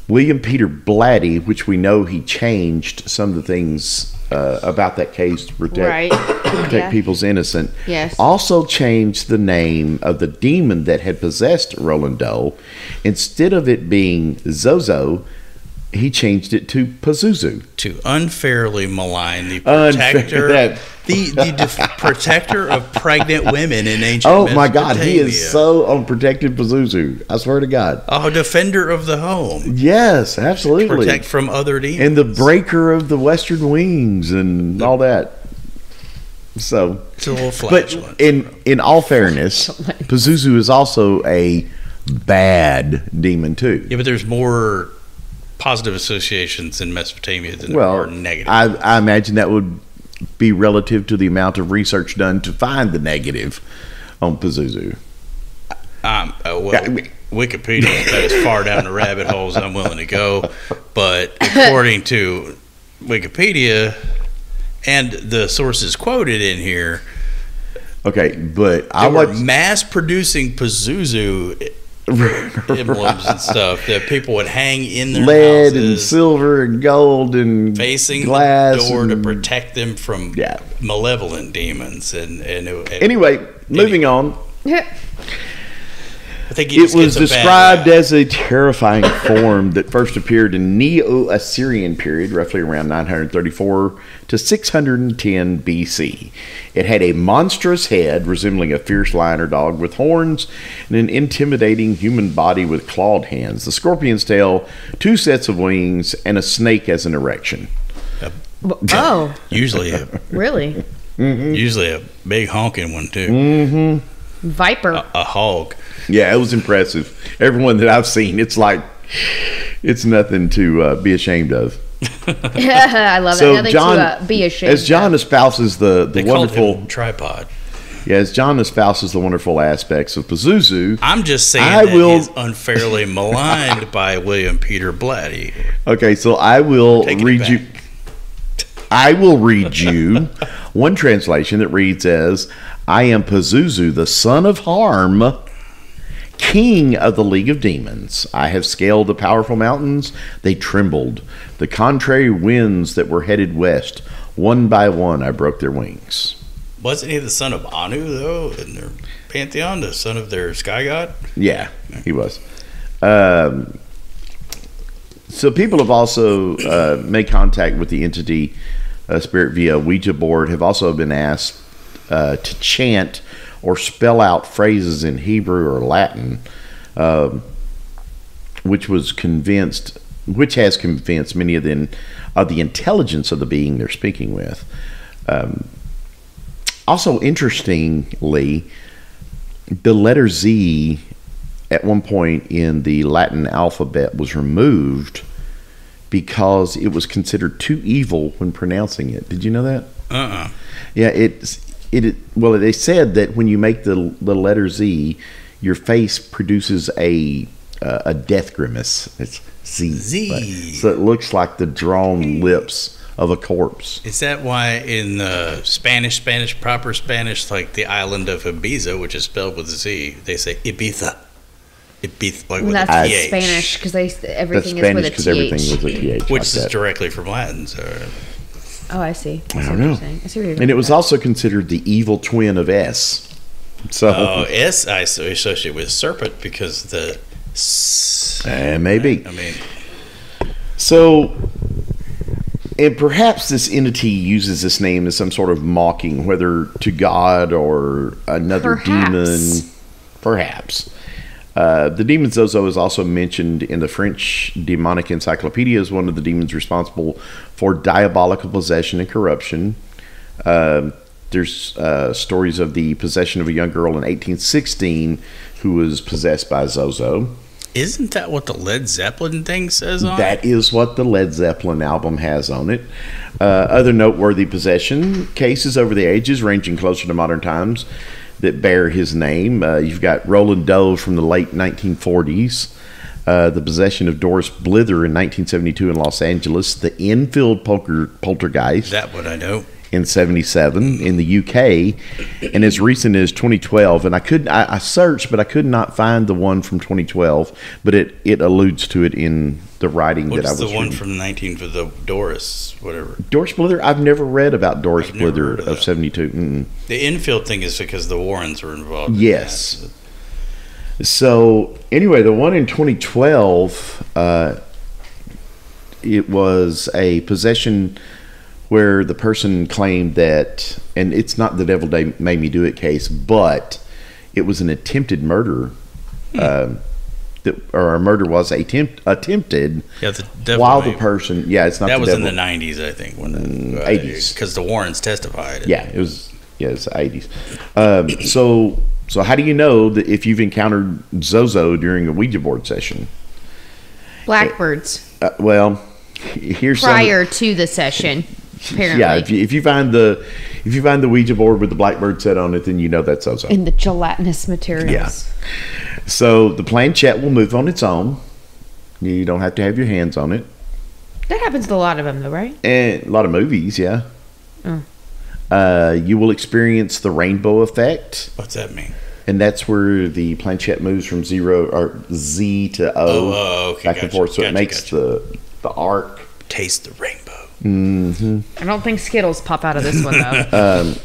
William Peter Blatty, which we know he changed some of the things about that case to protect people's innocence. Yes. Also changed the name of the demon that had possessed Roland Doe. Instead of it being Zozo, he changed it to Pazuzu. To unfairly malign the protector, the protector of pregnant women in ancient Oh my God, he Mesopotamia. is so unprotected Pazuzu. I swear to God. A defender of the home. Yes, absolutely. Protect from other demons. And the breaker of the western wings and all that. So It's a little flatulence. But in all fairness, Pazuzu is also a bad demon too. Yeah, but there's more positive associations in Mesopotamia than there are negative. I imagine that would be relative to the amount of research done to find the negative on Pazuzu. Wikipedia got as far down the rabbit holes I'm willing to go, but according to Wikipedia and the sources quoted in here, okay, but they were mass producing Pazuzu emblems and stuff that people would hang in their lead houses, and silver and gold and facing glass the door to and, protect them from malevolent demons. And anyway, moving on. I think it was described as a terrifying form that first appeared in Neo-Assyrian period, roughly around 934 to 610 BC. It had a monstrous head resembling a fierce lion or dog with horns and an intimidating human body with clawed hands. The scorpion's tail, 2 sets of wings, and a snake as an erection. Oh. Usually really? Usually a big honking one too. Mm-hmm. Viper. A hog. Yeah, it was impressive. Everyone that I've seen, it's like it's nothing to be ashamed of. I love So that. Nothing John, to be ashamed as John espouses the They wonderful called him tripod. Yeah, as John espouses the wonderful aspects of Pazuzu, I'm just saying I that will- he's unfairly maligned by William Peter Blatty. Okay, so I will Taking it read you. back. I will read you one translation that reads as, "I am Pazuzu, the son of harm, king of the League of Demons. I have scaled the powerful mountains. They trembled. The contrary winds that were headed west, one by one, I broke their wings." Wasn't he the son of Anu, though, in their pantheon, the son of their sky god? Yeah, he was. So people have also made contact with the entity spirit via Ouija board, have also been asked to chant or spell out phrases in Hebrew or Latin, which has convinced many of them of the intelligence of the being they're speaking with. Also, interestingly, the letter Z at one point in the Latin alphabet was removed because it was considered too evil when pronouncing it. Did you know that? Yeah, well, they said that when you make the letter Z, your face produces a death grimace. It's Z. So it looks like the drawn lips of a corpse. Is that why in Spanish, proper Spanish, like the island of Ibiza, which is spelled with a Z, they say Ibiza? Ibiza, like with that's a TH. Spanish because everything is with a TH. Everything was a TH. Which is directly from Latin. So. Oh, I see. I don't know. And it was also considered the evil twin of S. So S I associate with serpent because the maybe. I mean, so, and perhaps this entity uses this name as some sort of mocking, whether to God or another demon. Perhaps. The demon Zozo is also mentioned in the French demonic encyclopedia as one of the demons responsible for diabolical possession and corruption. There's stories of the possession of a young girl in 1816 who was possessed by Zozo. Isn't that what the Led Zeppelin thing says on it? That is what the Led Zeppelin album has on it. Other noteworthy possession cases over the ages, ranging closer to modern times, that bear his name. You've got Roland Doe from the late 1940s, the possession of Doris Blither in 1972 in Los Angeles, the Enfield poltergeist. That one I know. In 1977 in the UK, and as recent as 2012. And I searched, but I could not find the one from 2012. But it alludes to it in the writing that I was reading. What's the one from 19 for the Doris, whatever? Doris Blither? I've never read about Doris Blither of 72. Mm-mm. The Enfield thing is because the Warrens were involved. Yes. So anyway, the one in 2012, it was a possession where the person claimed that, and it's not the devil made me do it case, but it was an attempted murder. Or a murder was attempted. Yeah, the devil while the person, it's not that the was devil. In the 90s, I think, when 80s, because the Warrens testified. It's the 80s. So how do you know that if you've encountered Zozo during a Ouija board session? Blackbirds. Well, here's prior to the session. Apparently. Yeah, if you find the Ouija board with the blackbird set on it, then you know that's Zozo. In the gelatinous materials. Yeah. So the planchette will move on its own. You don't have to have your hands on it. That happens to a lot of them, though, right? And a lot of movies, yeah. You will experience the rainbow effect. What's that mean? And that's where the planchette moves from Z to O, back and forth. So it makes the arc. Taste the rainbow. Mm-hmm. I don't think Skittles pop out of this one though.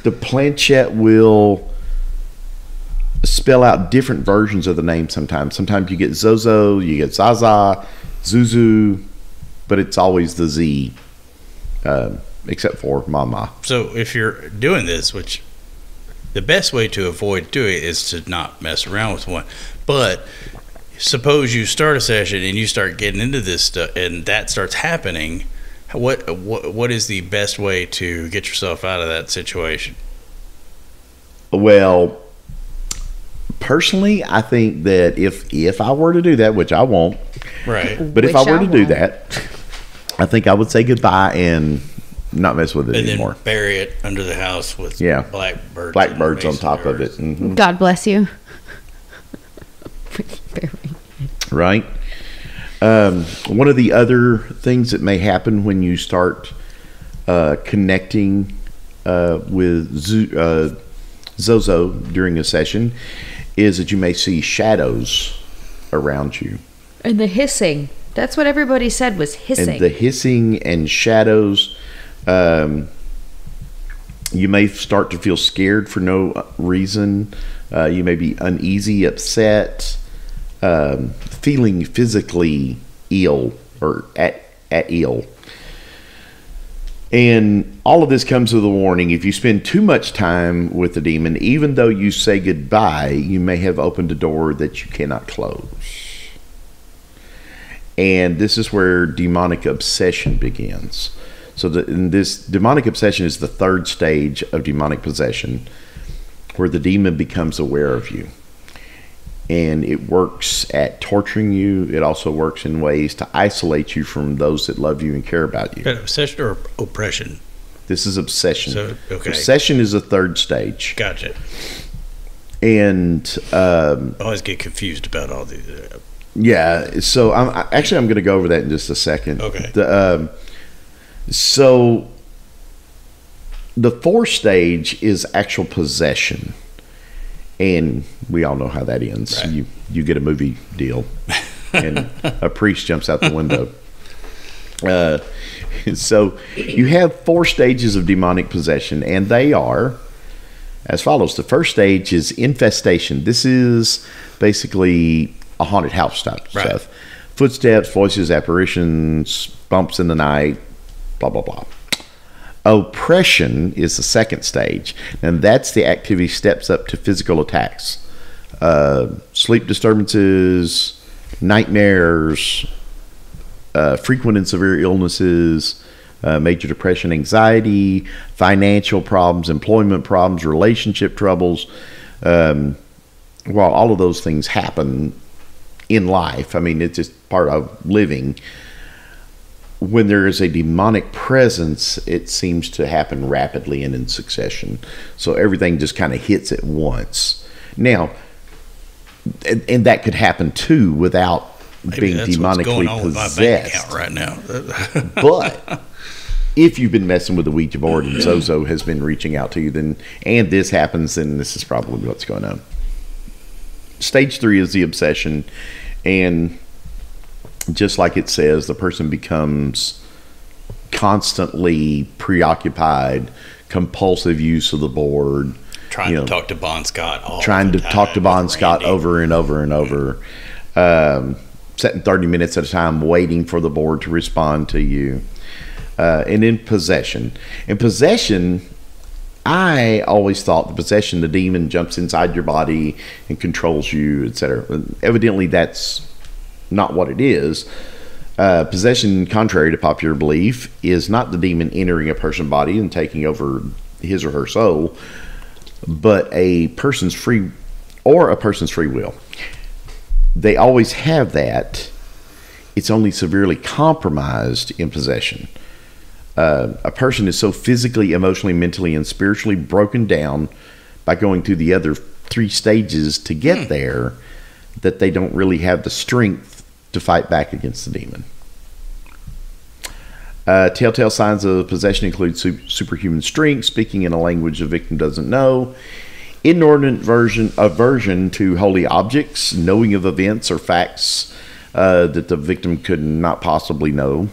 The planchette will spell out different versions of the name sometimes. Sometimes you get Zozo, you get Zaza, Zuzu, but it's always the Z, except for Mama. So if you're doing this, which the best way to avoid doing it is to not mess around with one, but suppose you start a session and you start getting into this stuff and that starts happening, what is the best way to get yourself out of that situation? Well, personally, I think that if I were to do that, which I won't, right? But if I were to do that, I think I would say goodbye and not mess with it anymore. Then bury it under the house with blackbirds on top of it. Mm-hmm. God bless you. Right. One of the other things that may happen when you start connecting with Zozo during a session is that you may see shadows around you. And the hissing. That's what everybody said was hissing. And the hissing and shadows. You may start to feel scared for no reason. You may be uneasy, upset. Feeling physically ill or at ill. And all of this comes with a warning. If you spend too much time with the demon, even though you say goodbye, you may have opened a door that you cannot close. And this is where demonic obsession begins. So this demonic obsession is the third stage of demonic possession, where the demon becomes aware of you. And it works at torturing you. It also works in ways to isolate you from those that love you and care about you. Obsession or oppression? This is obsession. So, okay. Obsession is a third stage. Gotcha. And I always get confused about all these. Yeah, so I'm going to go over that in just a second. Okay. So the fourth stage is actual possession. And we all know how that ends. Right. You get a movie deal, and a priest jumps out the window. So you have 4 stages of demonic possession, and they are as follows. The first stage is infestation. This is basically a haunted house type stuff. Footsteps, voices, apparitions, bumps in the night, blah, blah, blah. Oppression is the second stage, and that's the activity steps up to physical attacks, sleep disturbances, nightmares, frequent and severe illnesses, major depression, anxiety, financial problems, employment problems, relationship troubles. While all of those things happen in life, I mean, it's just part of living. When there is a demonic presence, it seems to happen rapidly and in succession. So everything just kind of hits at once. Now, and that could happen too without being demonically possessed. Right now. But if you've been messing with the Ouija board and Zozo has been reaching out to you, and this happens, then this is probably what's going on. Stage 3 is the obsession, and just like it says, the person becomes constantly preoccupied, compulsive use of the board. Trying to talk to Bon Scott. Talk to Bon Scott over and over and over. Sitting 30 minutes at a time waiting for the board to respond to you. And in possession. In possession, I always thought the demon jumps inside your body and controls you, etc. Evidently, that's not what it is. Possession, contrary to popular belief, is not the demon entering a person's body and taking over his or her soul, but a person's free will. They always have that. It's only severely compromised in possession. A person is so physically, emotionally, mentally, and spiritually broken down by going through the other 3 stages to get there that they don't really have the strength to fight back against the demon. Telltale signs of possession include superhuman strength, speaking in a language the victim doesn't know, inordinate aversion to holy objects, knowing of events or facts that the victim could not possibly know.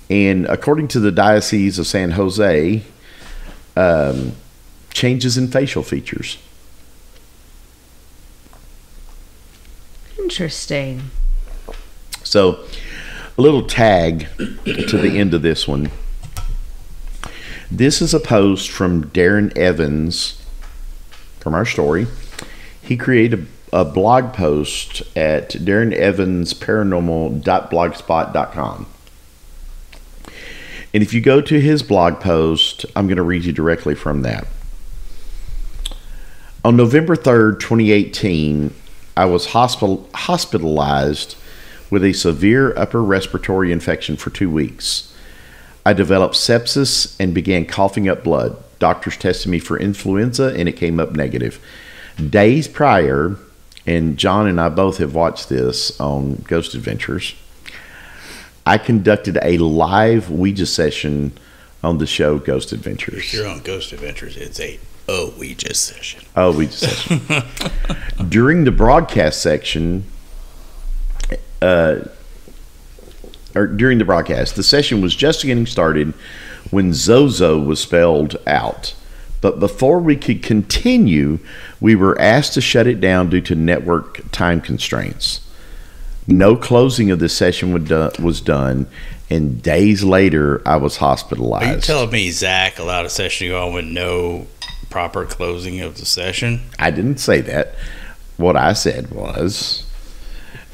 And according to the Diocese of San Jose, changes in facial features. Interesting. So, a little tag to the end of this one. This is a post from Darren Evans from our story. He created a blog post at darrenevansparanormal.blogspot.com. And if you go to his blog post, I'm going to read you directly from that. On November 3rd, 2018, I was hospitalized with a severe upper respiratory infection for 2 weeks. I developed sepsis and began coughing up blood. Doctors tested me for influenza and it came up negative. Days prior, and John and I both have watched this on Ghost Adventures, I conducted a live Ouija session on the show Ghost Adventures. If you're on Ghost Adventures, it's a Ouija session. Ouija session. During the broadcast section, during the broadcast, the session was just getting started when Zozo was spelled out. But before we could continue, we were asked to shut it down due to network time constraints. No closing of the session was done, and days later, I was hospitalized. Are you telling me Zach allowed a session to go on with no proper closing of the session? I didn't say that. What I said was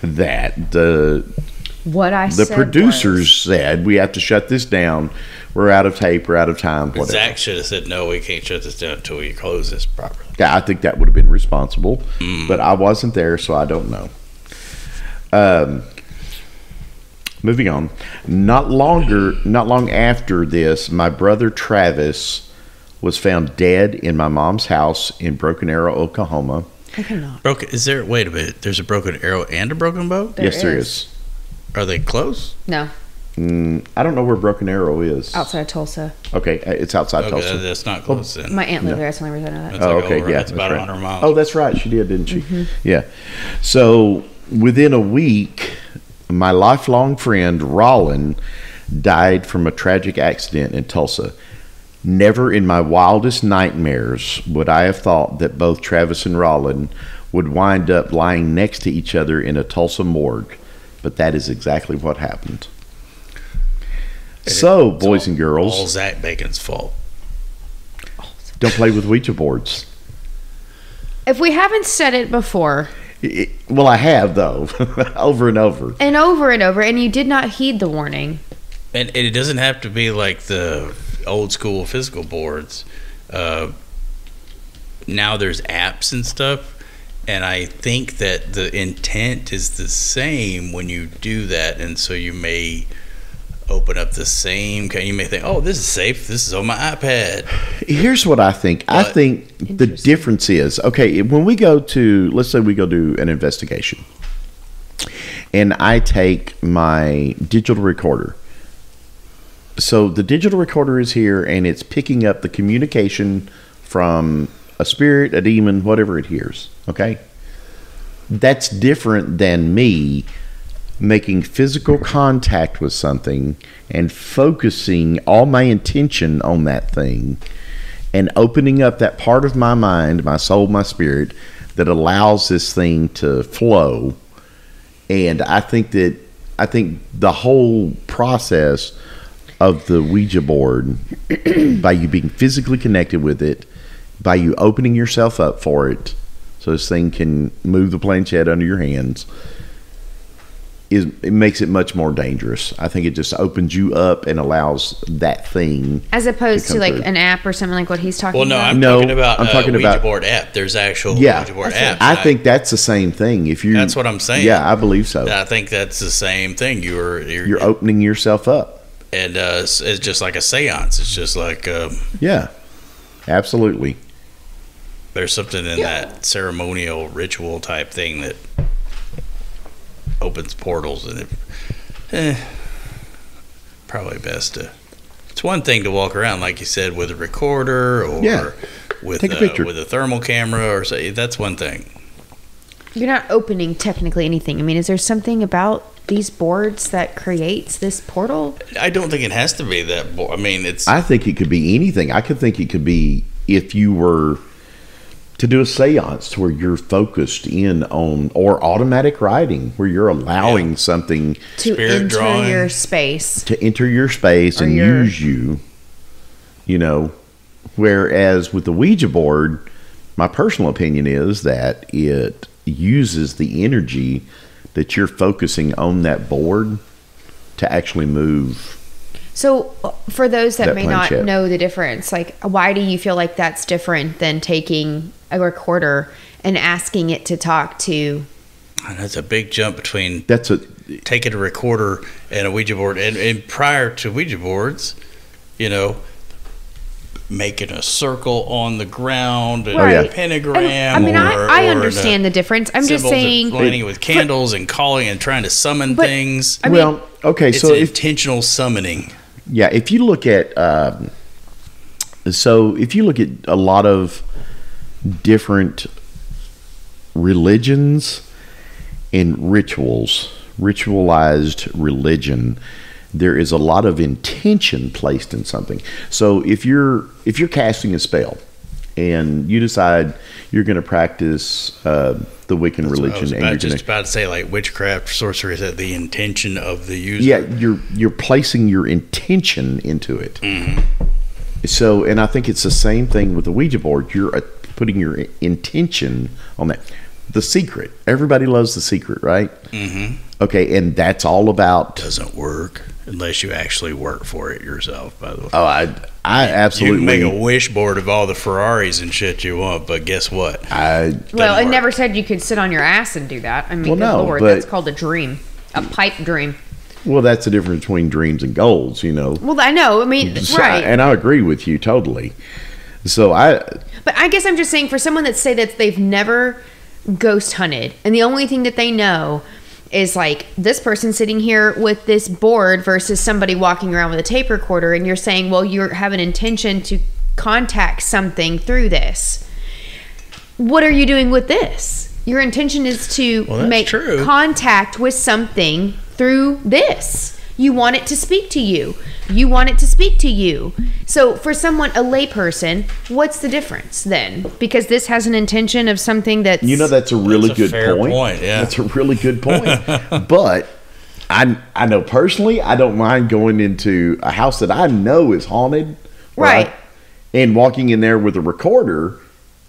that the producers said we have to shut this down. We're out of tape. We're out of time. Whatever. Zach should have said, no, we can't shut this down until we close this properly. Yeah, I think that would have been responsible, but I wasn't there, so I don't know. Moving on. Not long after this, my brother Travis was found dead in my mom's house in Broken Arrow, Oklahoma. I cannot. Wait a minute. There's a broken arrow and a broken bow? There is. Are they close? No. I don't know where Broken Arrow is. Outside of Tulsa. Okay, it's outside Tulsa. That's not close then. My aunt lived there. That's the only reason I know that. Okay, yeah. That's about 100 miles. Oh, that's right. She did, didn't she? Yeah. So within a week, my lifelong friend, Rollin, died from a tragic accident in Tulsa. Never in my wildest nightmares would I have thought that both Travis and Rollin would wind up lying next to each other in a Tulsa morgue. But that is exactly what happened. So, boys and girls. All Zach Bacon's fault. Don't play with Ouija boards. If we haven't said it before. Well, I have, though. Over and over. And over and over. And you did not heed the warning. And it doesn't have to be like the old school physical boards. Now there's apps and stuff. And I think that the intent is the same when you do that. And so you may open up the same. You may think, oh, this is safe. This is on my iPad. Here's what I think. I think the difference is, okay, when we go to, let's say we go do an investigation. And I take my digital recorder. So the digital recorder is here and it's picking up the communication from a spirit, a demon, whatever it hears. Okay? That's different than me making physical contact with something and focusing all my intention on that thing and opening up that part of my mind, my soul, my spirit that allows this thing to flow. And I think the whole process of the Ouija board, by you being physically connected with it, by you opening yourself up for it, so this thing can move the planchette under your hands, it makes it much more dangerous. I think it just opens you up and allows that thing. As opposed to like an app or something like what he's talking about. I'm talking about Ouija board app. There's actual Ouija board apps. I think that's the same thing. That's what I'm saying. Yeah, I believe so. I think that's the same thing. You're opening yourself up. And it's just like a seance. It's just like yeah, absolutely. There's something in that ceremonial ritual type thing that opens portals, and probably best to. It's one thing to walk around, like you said, with a recorder or with a thermal camera, or say that's one thing. You're not opening technically anything. I mean, is there something about these boards that creates this portal? I don't think it has to be that board. I mean, I think it could be anything. I could think it could be if you were to do a seance to where you're focused in on, or automatic writing where you're allowing something to enter your space. To enter your space and use you. You know, whereas with the Ouija board, my personal opinion is that it uses the energy that you're focusing on that board to actually move. So for those that may not know the difference, like why do you feel like that's different than taking a recorder and asking it to talk to? That's a big jump between taking a recorder and a Ouija board. And prior to Ouija boards, making a circle on the ground and a pentagram. I understand the difference. I'm just saying, lighting with candles and calling and trying to summon things. It's intentional summoning. Yeah, if you look at a lot of different religions and ritualized religion, there is a lot of intention placed in something. So if you're casting a spell and you decide you're going to practice the Wiccan religion. I was and you're just about to say, like witchcraft, sorcery, is that the intention of the user? Yeah, you're placing your intention into it. Mm-hmm. So, and I think it's the same thing with the Ouija board. You're putting your intention on that. The Secret. Everybody loves The Secret, right? Mm-hmm. Okay, and that's all about... Doesn't work unless you actually work for it yourself, by the way. Oh, I absolutely... You can make a wish board of all the Ferraris and shit you want, but guess what? It never said you could sit on your ass and do that. I mean, good Lord, that's called a dream. A pipe dream. Well, that's the difference between dreams and goals, you know. Well, I know. I mean, right. And I agree with you totally. So But I guess I'm just saying, for someone that say that they've never ghost hunted, and the only thing that they know is like this person sitting here with this board versus somebody walking around with a tape recorder, and you're saying, well, you have an intention to contact something through this. What are you doing with this? Your intention is to make contact with something through this. You want it to speak to you. You want it to speak to you. So for someone, a layperson, what's the difference then? Because this has an intention of something that's... You know, that's a really good point. Yeah. That's a really good point. But I know personally, I don't mind going into a house that I know is haunted. Right. And walking in there with a recorder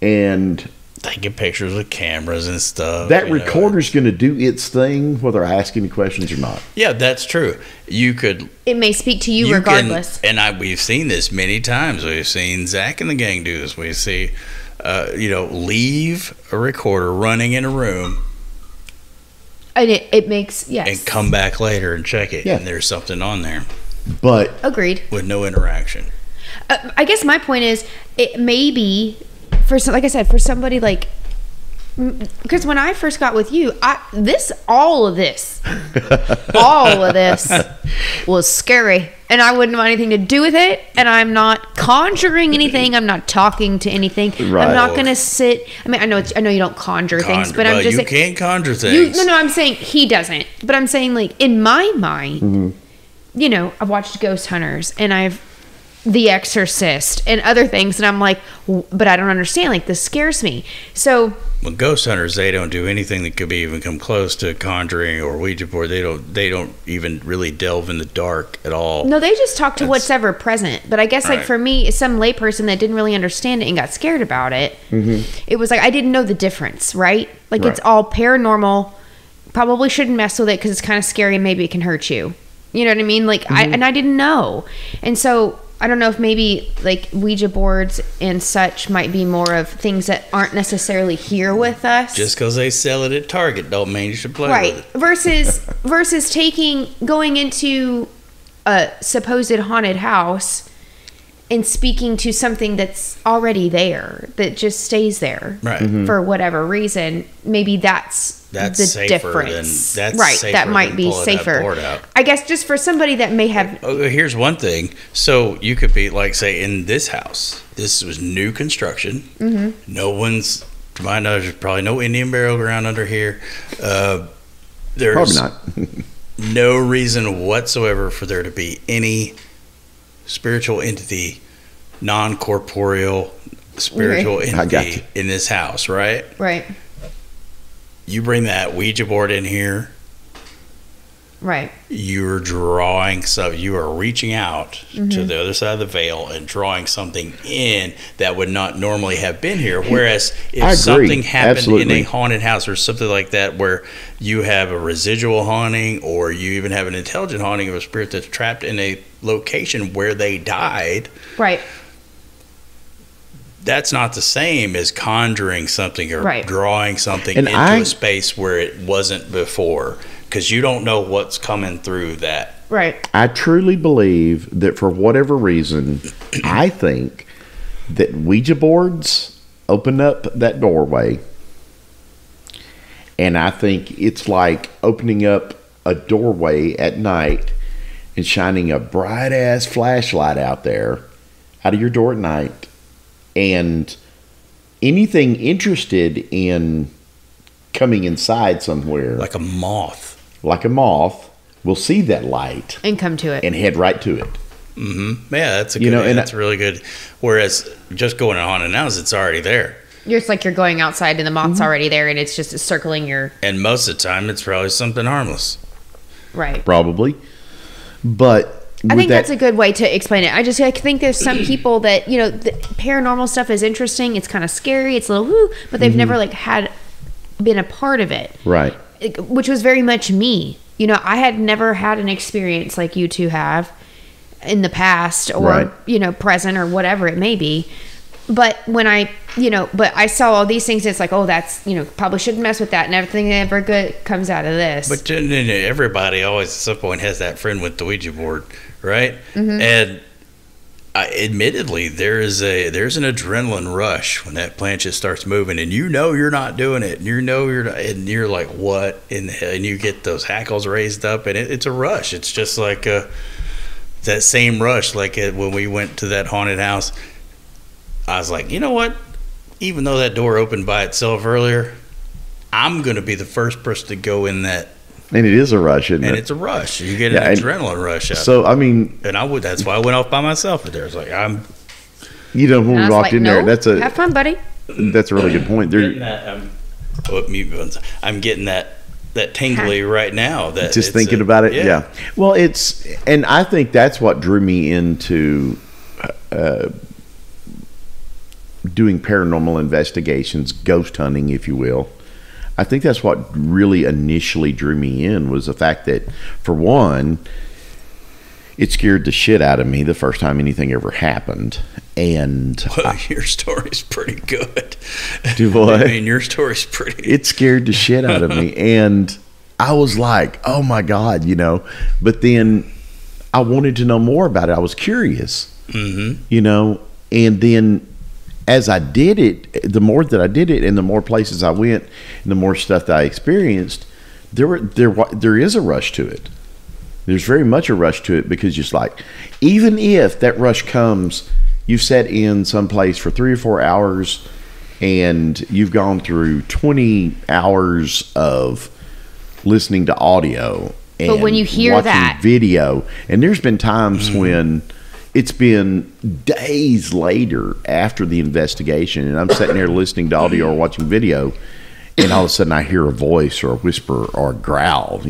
and... taking pictures with cameras and stuff. That recorder's going to do its thing, whether I ask any questions or not. Yeah, that's true. It may speak to you regardless. We've seen this many times. We've seen Zach and the gang do this. We see, leave a recorder running in a room. And it makes, yes. And come back later and check it. Yeah. And there's something on there. But. Agreed. With no interaction. I guess my point is, it may be... like I said, for somebody like, because when I first got with you, all of this was scary, and I wouldn't want anything to do with it. And I'm not conjuring anything. I'm not talking to anything. Right. I'm not going to sit. I mean, I know you don't conjure things, but I'm just you can't conjure things. No, I'm saying he doesn't. But I'm saying, like, in my mind, I've watched Ghost Hunters, and I've The Exorcist and other things, and I'm like, but I don't understand, like, this scares me. So well, ghost hunters, they don't do anything that could even come close to conjuring or Ouija board. They don't even really delve in the dark at all. No, they just talk to what's ever present. But I guess like for me, some layperson that didn't really understand it and got scared about it, it was like I didn't know the difference, right? Like it's all paranormal. Probably shouldn't mess with it because it's kind of scary and maybe it can hurt you. You know what I mean? Like I didn't know, and so I don't know if maybe like Ouija boards and such might be more of things that aren't necessarily here with us. Just because they sell it at Target don't mean you should play with it. Versus going into a supposed haunted house and speaking to something that's already there, that just stays there for whatever reason. Maybe that's the safer difference. Safer that might be safer. I guess just for somebody that may have... Here's one thing. So you could be like, say, in this house, this was new construction. No one's, to my knowledge, there's probably no Indian burial ground under here. There's probably not. No reason whatsoever for there to be any spiritual entity, non-corporeal spiritual entity in this house, right? Right. You bring that Ouija board in here, right? You're drawing something. You are reaching out to the other side of the veil and drawing something in that would not normally have been here. Whereas if something happened in a haunted house or something like that, where you have a residual haunting or you even have an intelligent haunting of a spirit that's trapped in a location where they died, right? That's not the same as conjuring something or drawing something into a space where it wasn't before, because you don't know what's coming through that. Right. I truly believe that for whatever reason, I think that Ouija boards open up that doorway, and I think it's like opening up a doorway at night and shining a bright-ass flashlight out of your door at night. And anything interested in coming inside somewhere, like a moth, will see that light and come to it and head right to it. Mm-hmm. Yeah, that's a good. That's really good. Whereas just going to haunted house, it's already there. It's like you're going outside and the moth's already there, and it's just circling your. And most of the time, it's probably something harmless. Right. Probably, but. I think that's a good way to explain it. I think there's some people that, the paranormal stuff is interesting. It's kind of scary. It's a little woo, but they've never been a part of it. Right. Which was very much me. I had never had an experience like you two have in the past or, present or whatever it may be. But when I saw all these things, it's like, oh, that's, probably shouldn't mess with that. And everything ever good comes out of this. But everybody always at some point has that friend with the Ouija board. Right, and admittedly, there's an adrenaline rush when that planchette starts moving, and you're not doing it, and you're not, and you're like, what in the hell? And you get those hackles raised up, and it's a rush. It's just like that same rush, like when we went to that haunted house. I was like, you know what? Even though that door opened by itself earlier, I'm going to be the first person to go in that. And it is a rush, isn't it? And it's a rush. You get an adrenaline rush out. So, I mean... And that's why I went off by myself there. It's like, when we walked in there, have fun, buddy. That's a really good point. I'm getting that tingly right now. That just thinking about it, yeah. Well, and I think that's what drew me into doing paranormal investigations, ghost hunting, if you will. I think that's what really initially drew me in was the fact that, for one, it scared the shit out of me the first time anything ever happened. And your story's pretty good. Do what? I mean, your story's pretty. It scared the shit out of me, and I was like, "Oh my God," But then I wanted to know more about it. I was curious, and then. As I did it, the more that I did it, and the more places I went, and the more stuff that I experienced, there is a rush to it. There's very much a rush to it because just like, even if that rush comes, you've sat in some place for 3 or 4 hours, and you've gone through 20 hours of listening to audio, and but when you hear that video, and there's been times when. It's been days later after the investigation, and I'm sitting there listening to audio or watching video, and all of a sudden I hear a voice or a whisper or a growl,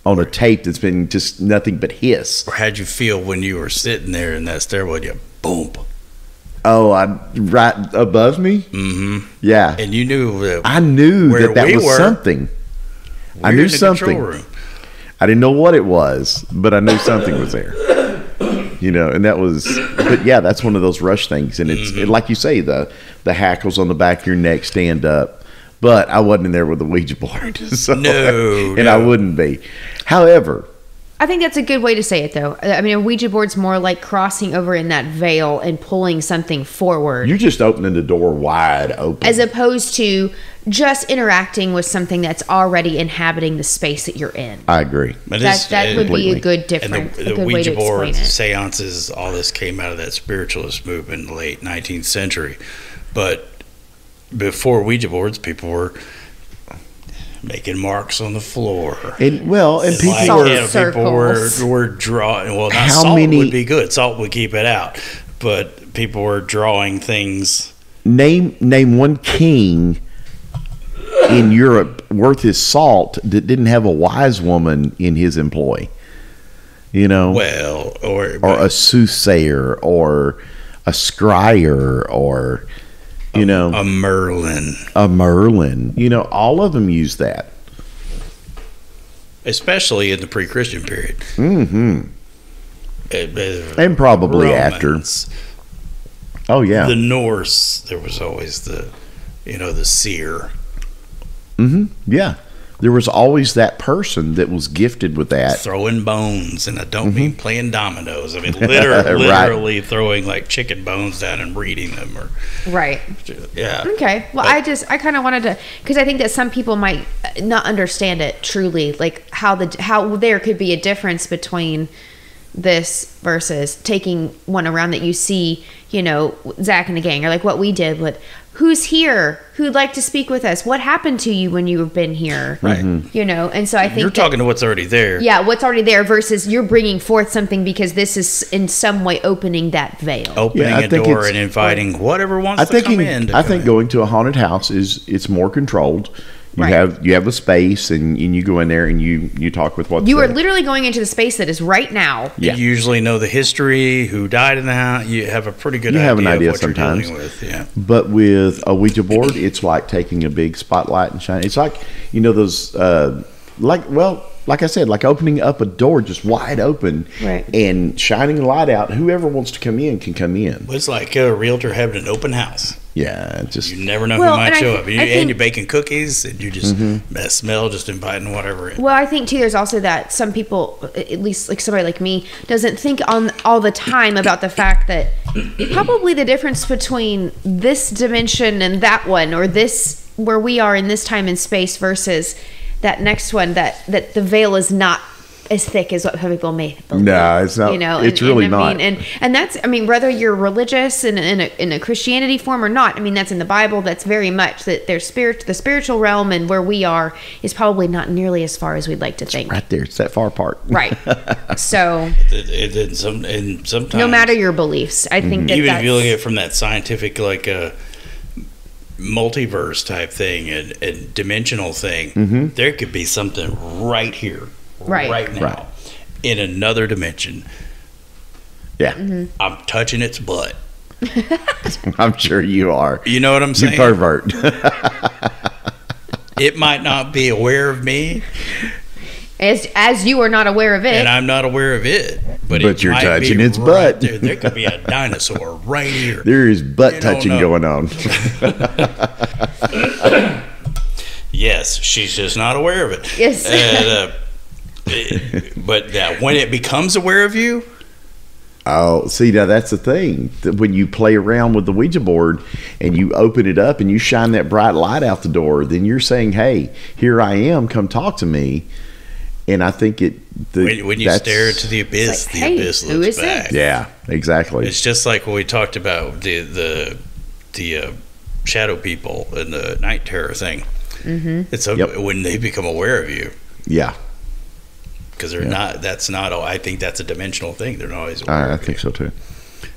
on a tape that's been just nothing but hiss. Or how'd you feel when you were sitting there in that stairwell? You boom. Oh, right above me? Mm-hmm. Yeah. And you knew I knew that was something. I knew something. I didn't know what it was, but I knew something was there. And that was, but yeah, that's one of those rush things. And it's like you say, the hackles on the back of your neck stand up, but I wasn't in there with the Ouija board. So, no. I wouldn't be. However, I think that's a good way to say it, though. I mean, a Ouija board's more like crossing over in that veil and pulling something forward. You're just opening the door wide open. As opposed to just interacting with something that's already inhabiting the space that you're in. I agree. That would be a good difference. And the Ouija boards, seances, all this came out of that spiritualist movement in the late 19th century. But before Ouija boards, people were making marks on the floor. And people were drawing. Well, not salt would be good. Salt would keep it out. But people were drawing things. Name one king in Europe worth his salt that didn't have a wise woman in his employ. Well, or a soothsayer, or a scryer, or a Merlin. All of them use that. Especially in the pre-Christian period. Mm-hmm. And probably Romans, after. Oh, yeah. The Norse, there was always the seer. Mm-hmm. Yeah. There was always that person that was gifted with that. Throwing bones, and I don't mean playing dominoes. I mean literally throwing like chicken bones down and reading them. Right. Yeah. Okay. Well, I kind of wanted to, because I think that some people might not understand it truly, like how there could be a difference between this versus taking one around that you see, Zach and the gang, or like what we did with who's here, who'd like to speak with us? What happened to you when you've been here? Right. You know, and so I think you're talking to what's already there. Yeah, what's already there versus you're bringing forth something because this is in some way opening that veil. Opening a door and inviting whatever wants to come in. I think going to a haunted house it's more controlled. You have a space and you go in there and you talk with what's you there. are literally going into the space that is right now. You usually know the history, who died in the house. You have a pretty good idea, have an idea of what sometimes. you're dealing with. Yeah. But with a Ouija board, it's like taking a big spotlight and shining. It's like, those like I said, like opening up a door just wide open and shining a light out. Whoever wants to come in can come in. Well, it's like a realtor having an open house. Yeah, just you never know who might show up. And you're baking cookies, and you just smell just inviting whatever in. Well, I think too, there's also that some people, at least like somebody like me, doesn't think on all the time about the fact that probably the difference between this dimension and that one, or this where we are in this time and space versus that next one, that the veil is not as thick as what people may believe. No, it's not. It's really not. And that's, whether you're religious in a Christianity form or not, that's in the Bible. That's very much that there's the spiritual realm, and where we are is probably not nearly as far as we'd like to think. Right there, it's that far apart. Right. So, sometimes, no matter your beliefs, I think that even if you look at it from that scientific, like multiverse type thing and dimensional thing, there could be something right here. Right now, in another dimension. Yeah. I'm touching its butt. I'm sure you are. You know what I'm saying? You pervert. It might not be aware of me. As you are not aware of it. And I'm not aware of it. But you're touching its right butt. There could be a dinosaur right here. There is butt touching going on. Yes, she's just not aware of it. Yes. But when it becomes aware of you, see, now that's the thing. When you play around with the Ouija board and you open it up and you shine that bright light out the door, then you're saying, "Hey, here I am. Come talk to me." And I think when you stare into the abyss, like, the abyss looks back. Yeah, exactly. It's just like when we talked about the shadow people and the night terror thing. It's when they become aware of you. Yeah. Because they're not. That's not. I think that's a dimensional thing. They're not always aware. I think so too.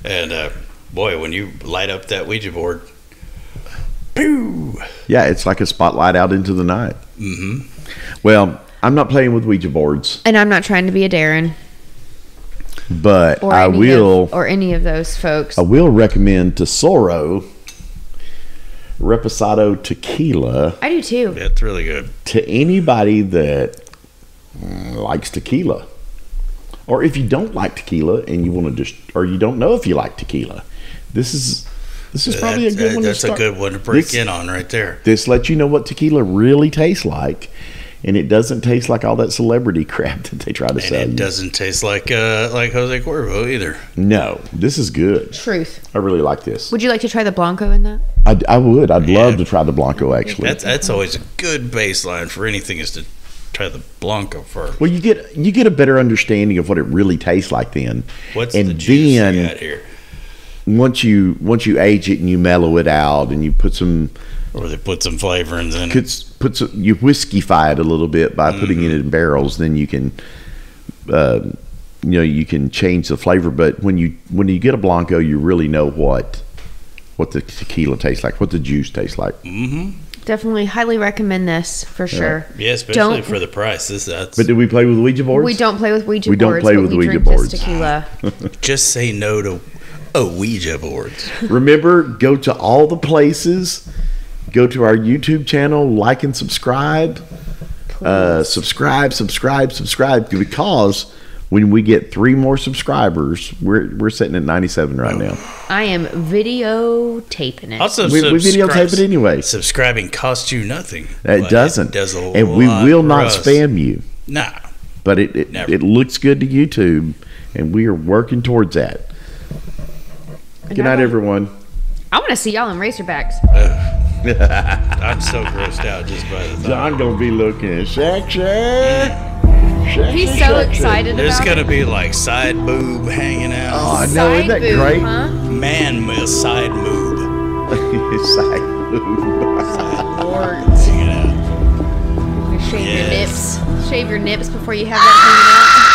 And boy, when you light up that Ouija board, pooh! Yeah, it's like a spotlight out into the night. Well, I'm not playing with Ouija boards, and I'm not trying to be a Darren, but or any of those folks. I will recommend Tesoro, Reposado Tequila. I do too. Yeah, it's really good to anybody that likes tequila, or if you don't like tequila and you want to or you don't know if you like tequila, this is probably a good one. That's a good one to break in on right there. This lets you know what tequila really tastes like, and it doesn't taste like all that celebrity crap that they try to sell. And it doesn't taste like Jose Cuervo either. No, this is good. Truth. I really like this. Would you like to try the Blanco in that? I would. I'd love to try the Blanco. Actually, that's always a good baseline for anything, is to try the Blanco first. Well, you get a better understanding of what it really tastes like then. What's the juice you got here? Once you age it and you mellow it out and you put some, or they put some flavorings in it. You whiskeyfy it a little bit by putting it in barrels. Then you can, you can change the flavor. But when you get a Blanco, you really know what the tequila tastes like, what the juice tastes like. Definitely highly recommend this for sure. Yeah, especially for the price. But did we play with Ouija boards? We don't play with Ouija boards. We don't play with Ouija boards. Tequila. Just say no to Ouija boards. Remember, go to all the places. Go to our YouTube channel, like and subscribe. Subscribe, because when we get 3 more subscribers, we're sitting at 97 right now. I am videotaping it. Also, we videotape it anyway. Subscribing costs you nothing. It doesn't. It does a and we will not spam you. Nah. But it looks good to YouTube, and we are working towards that. Good night, everyone. I want to see y'all in Razorbacks. I'm so grossed out just by the thought. John gonna be looking sexy. He's so excited. There's gonna be like side boob hanging out. Oh, I know, isn't that great? Huh? Man with side boob. Side Lord. Hang it out. You shave your Yes. nips. Shave your nips before you have that hanging out.